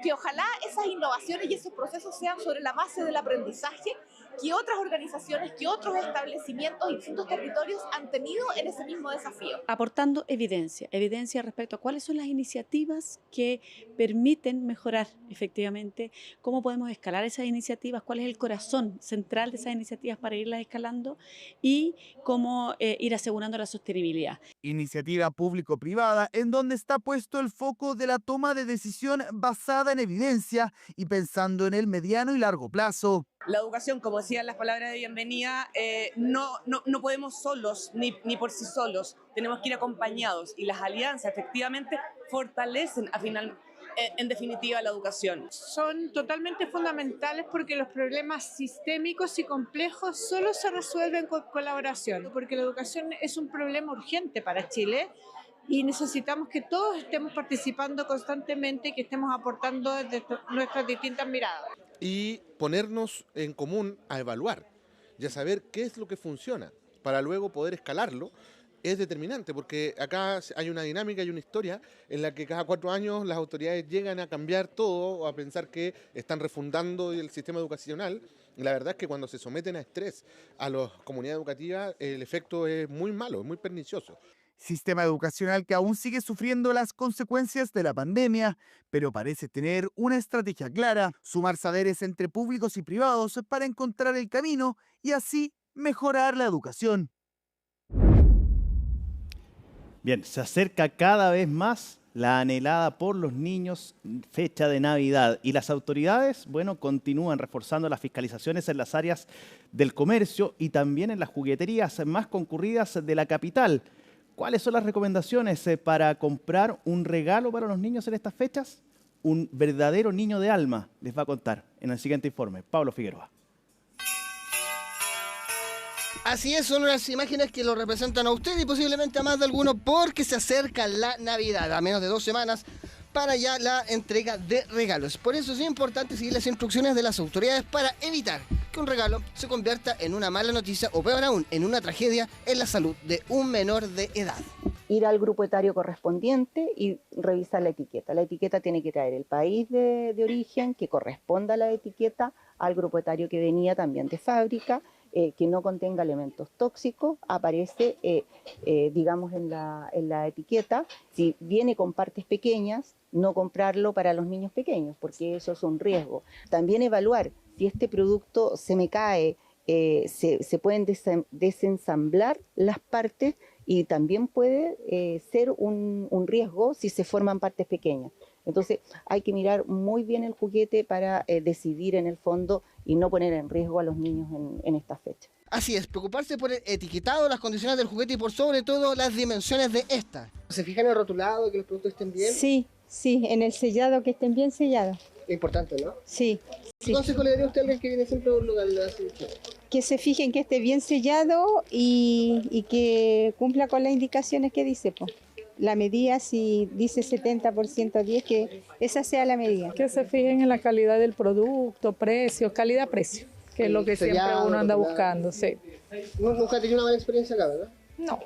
que ojalá esas innovaciones y esos procesos sean sobre la base del aprendizaje que otras organizaciones, que otros establecimientos y distintos territorios han tenido en ese mismo desafío. Aportando evidencia respecto a cuáles son las iniciativas que permiten mejorar efectivamente, cómo podemos escalar esas iniciativas, cuál es el corazón central de esas iniciativas para irlas escalando y cómo ir asegurando la sostenibilidad. Iniciativa público-privada en donde está puesto el foco de la toma de decisión basada en evidencia y pensando en el mediano y largo plazo. La educación, como decían las palabras de bienvenida, no podemos solos ni por sí solos, tenemos que ir acompañados y las alianzas efectivamente fortalecen en definitiva la educación. Son totalmente fundamentales porque los problemas sistémicos y complejos solo se resuelven con colaboración, porque la educación es un problema urgente para Chile y necesitamos que todos estemos participando constantemente y que estemos aportando desde nuestras distintas miradas. Y ponernos en común a evaluar y a saber qué es lo que funciona para luego poder escalarlo es determinante, porque acá hay una dinámica y una historia en la que cada 4 años las autoridades llegan a cambiar todo o a pensar que están refundando el sistema educacional. Y la verdad es que cuando se someten a estrés a las comunidades educativas el efecto es muy malo, es muy pernicioso. Sistema educacional que aún sigue sufriendo las consecuencias de la pandemia, pero parece tener una estrategia clara: sumar saberes entre públicos y privados para encontrar el camino y así mejorar la educación. Bien, se acerca cada vez más la anhelada por los niños fecha de Navidad y las autoridades, bueno, continúan reforzando las fiscalizaciones en las áreas del comercio y también en las jugueterías más concurridas de la capital. ¿Cuáles son las recomendaciones para comprar un regalo para los niños en estas fechas? Un verdadero niño de alma les va a contar en el siguiente informe Pablo Figueroa. Así es, son unas imágenes que lo representan a usted y posiblemente a más de alguno porque se acerca la Navidad, a menos de 2 semanas para ya la entrega de regalos. Por eso es importante seguir las instrucciones de las autoridades para evitar que un regalo se convierta en una mala noticia o peor aún, en una tragedia en la salud de un menor de edad. Ir al grupo etario correspondiente y revisar la etiqueta. La etiqueta tiene que traer el país de origen que corresponda a la etiqueta, al grupo etario que venía también de fábrica, que no contenga elementos tóxicos, aparece, digamos, en la etiqueta. Si viene con partes pequeñas, no comprarlo para los niños pequeños, porque eso es un riesgo. También evaluar si este producto se me cae, se pueden desensamblar las partes y también puede ser un riesgo si se forman partes pequeñas. Entonces hay que mirar muy bien el juguete para decidir en el fondo y no poner en riesgo a los niños en esta fecha. Así es, preocuparse por el etiquetado, las condiciones del juguete y por sobre todo las dimensiones de esta. ¿Se fijan en el rotulado, que los productos estén bien? Sí, en el sellado, que estén bien sellados. Importante, ¿no? Sí. ¿Qué consejo le daría usted a alguien que viene siempre a un lugar de así? Que se fijen que esté bien sellado y que cumpla con las indicaciones que dice, pues. La medida, si dice 70% 10, que esa sea la medida. Que se fijen en la calidad del producto, precio, calidad-precio, que es lo que siempre uno anda buscando, sí. Nunca ha tenido una buena experiencia acá, ¿verdad? No.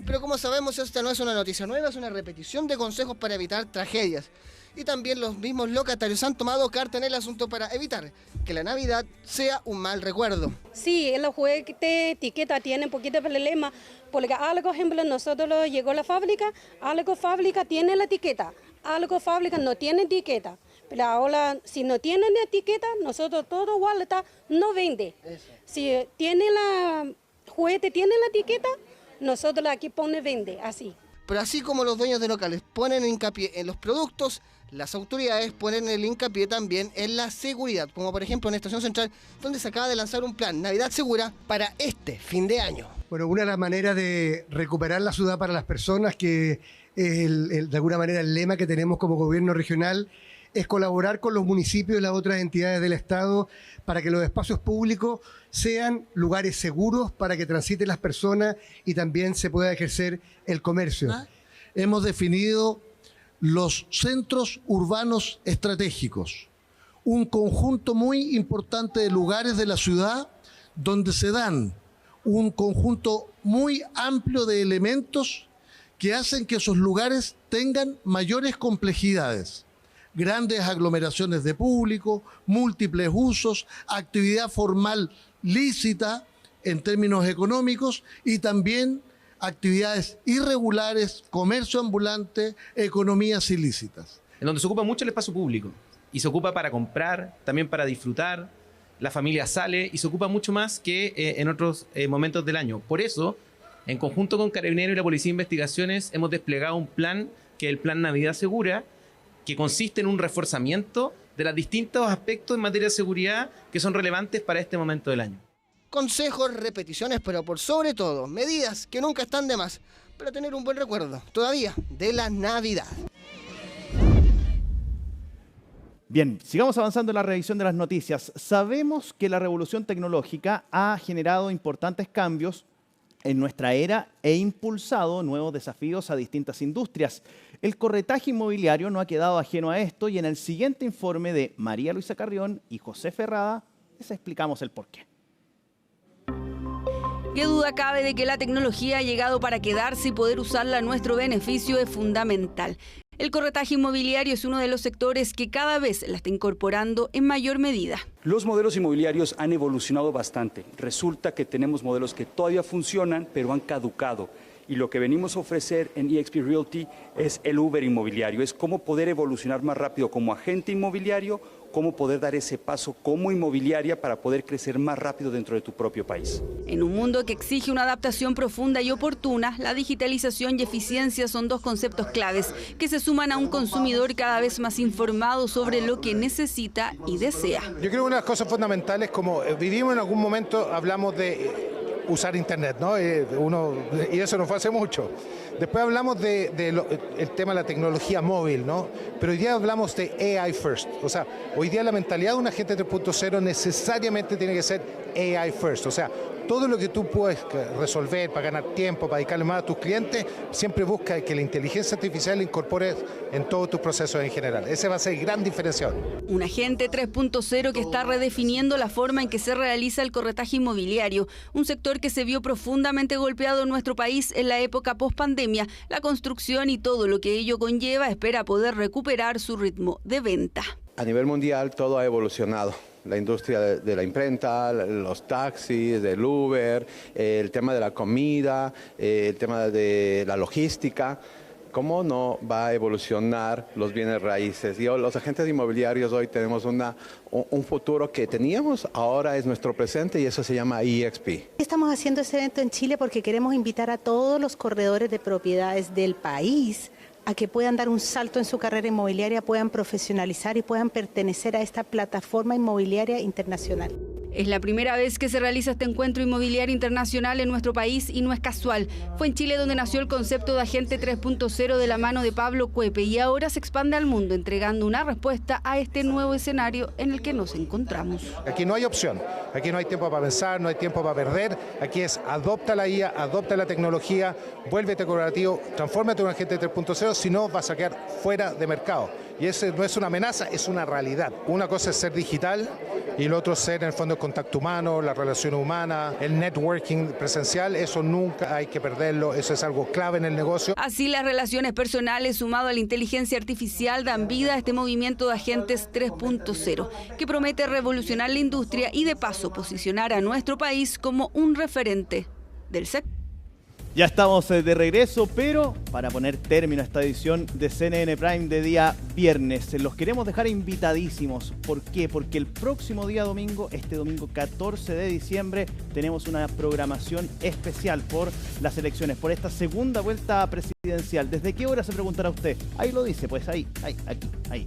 Pero como sabemos, esta no es una noticia nueva, es una repetición de consejos para evitar tragedias. Y también los mismos locatarios han tomado carta en el asunto para evitar que la Navidad sea un mal recuerdo. Sí, en los juguetes etiqueta tienen un poquito de problema, porque algo, por ejemplo, nosotros llegó a la fábrica, algo fábrica tiene la etiqueta, algo fábrica no tiene etiqueta. Pero ahora, si no tienen etiqueta, nosotros todo igual no vende. Eso. Si tiene juguete tiene la etiqueta, nosotros aquí pone vende, así. Pero así como los dueños de locales ponen hincapié en los productos, las autoridades ponen el hincapié también en la seguridad, como por ejemplo en Estación Central, donde se acaba de lanzar un plan Navidad Segura para este fin de año. Bueno, una de las maneras de recuperar la ciudad para las personas, que de alguna manera el lema que tenemos como gobierno regional, es colaborar con los municipios y las otras entidades del Estado para que los espacios públicos sean lugares seguros para que transiten las personas y también se pueda ejercer el comercio. Hemos definido los centros urbanos estratégicos, un conjunto muy importante de lugares de la ciudad donde se dan un conjunto muy amplio de elementos que hacen que esos lugares tengan mayores complejidades. Grandes aglomeraciones de público, múltiples usos, actividad formal lícita en términos económicos y también actividades irregulares, comercio ambulante, economías ilícitas. En donde se ocupa mucho el espacio público y se ocupa para comprar, también para disfrutar, la familia sale y se ocupa mucho más que en otros momentos del año. Por eso, en conjunto con Carabineros y la Policía de Investigaciones, hemos desplegado un plan, que es el Plan Navidad Segura, que consiste en un reforzamiento de los distintos aspectos en materia de seguridad que son relevantes para este momento del año. Consejos, repeticiones, pero por sobre todo, medidas que nunca están de más para tener un buen recuerdo, todavía, de la Navidad. Bien, sigamos avanzando en la revisión de las noticias. Sabemos que la revolución tecnológica ha generado importantes cambios en nuestra era e impulsado nuevos desafíos a distintas industrias. El corretaje inmobiliario no ha quedado ajeno a esto y en el siguiente informe de María Luisa Carrión y José Ferrada les explicamos el porqué. Qué duda cabe de que la tecnología ha llegado para quedarse y poder usarla a nuestro beneficio es fundamental. El corretaje inmobiliario es uno de los sectores que cada vez la está incorporando en mayor medida. Los modelos inmobiliarios han evolucionado bastante. Resulta que tenemos modelos que todavía funcionan, pero han caducado. Y lo que venimos a ofrecer en eXp Realty es el Uber inmobiliario. Es cómo poder evolucionar más rápido como agente inmobiliario, cómo poder dar ese paso como inmobiliaria para poder crecer más rápido dentro de tu propio país. En un mundo que exige una adaptación profunda y oportuna, la digitalización y eficiencia son dos conceptos claves que se suman a un consumidor cada vez más informado sobre lo que necesita y desea. Yo creo que una de las cosas fundamentales, como vivimos en algún momento, hablamos de usar internet, ¿no? Y eso no fue hace mucho. Después hablamos el tema de la tecnología móvil, ¿no? Pero hoy día hablamos de AI first. O sea, hoy día la mentalidad de un agente 3.0 necesariamente tiene que ser AI first. O sea, todo lo que tú puedes resolver para ganar tiempo, para dedicarle más a tus clientes, siempre busca que la inteligencia artificial la incorpores en todos tus procesos en general. Ese va a ser el gran diferenciador. Un agente 3.0 que está redefiniendo la forma en que se realiza el corretaje inmobiliario, un sector que se vio profundamente golpeado en nuestro país en la época post-pandemia. La construcción y todo lo que ello conlleva espera poder recuperar su ritmo de venta. A nivel mundial todo ha evolucionado. La industria de la imprenta, los taxis, del Uber, el tema de la comida, el tema de la logística. ¿Cómo no va a evolucionar los bienes raíces? Y los agentes inmobiliarios hoy tenemos un futuro que teníamos, ahora es nuestro presente y eso se llama eXp. Estamos haciendo este evento en Chile porque queremos invitar a todos los corredores de propiedades del país a que puedan dar un salto en su carrera inmobiliaria, puedan profesionalizar y puedan pertenecer a esta plataforma inmobiliaria internacional. Es la primera vez que se realiza este encuentro inmobiliario internacional en nuestro país y no es casual. Fue en Chile donde nació el concepto de Agente 3.0 de la mano de Pablo Cuepe y ahora se expande al mundo entregando una respuesta a este nuevo escenario en el que nos encontramos. Aquí no hay opción, aquí no hay tiempo para pensar, no hay tiempo para perder, aquí es adopta la IA, adopta la tecnología, vuélvete colaborativo, transfórmate en un Agente 3.0, si no vas a quedar fuera de mercado. Y eso no es una amenaza, es una realidad. Una cosa es ser digital y lo otro es ser en el fondo el contacto humano, la relación humana, el networking presencial. Eso nunca hay que perderlo, eso es algo clave en el negocio. Así las relaciones personales sumado a la inteligencia artificial dan vida a este movimiento de Agentes 3.0 que promete revolucionar la industria y de paso posicionar a nuestro país como un referente del sector. Ya estamos de regreso, pero para poner término a esta edición de CNN Prime de día viernes, los queremos dejar invitadísimos. ¿Por qué? Porque el próximo día domingo, este domingo 14 de diciembre, tenemos una programación especial por las elecciones, por esta segunda vuelta presidencial. ¿Desde qué hora se preguntará usted? Ahí lo dice, pues ahí, aquí, ahí.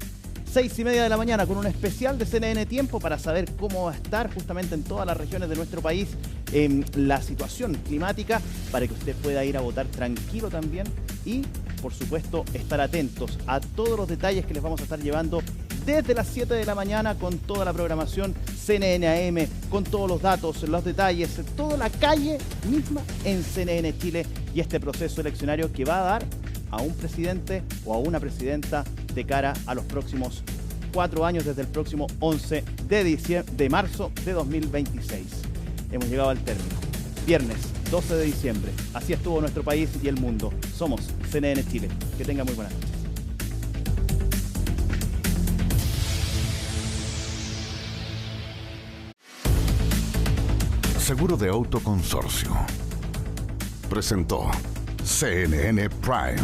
6:30 de la mañana con un especial de CNN Tiempo para saber cómo va a estar justamente en todas las regiones de nuestro país la situación climática para que usted pueda ir a votar tranquilo también y, por supuesto, estar atentos a todos los detalles que les vamos a estar llevando desde las 7 de la mañana con toda la programación CNN AM, con todos los datos, los detalles, toda la calle misma en CNN Chile y este proceso eleccionario que va a dar a un presidente o a una presidenta de cara a los próximos 4 años desde el próximo 11 de marzo de 2026. Hemos llegado al término. Viernes 12 de diciembre. Así estuvo nuestro país y el mundo. Somos CNN Chile. Que tenga muy buenas noches. Seguro de Auto Consorcio presentó CNN Prime.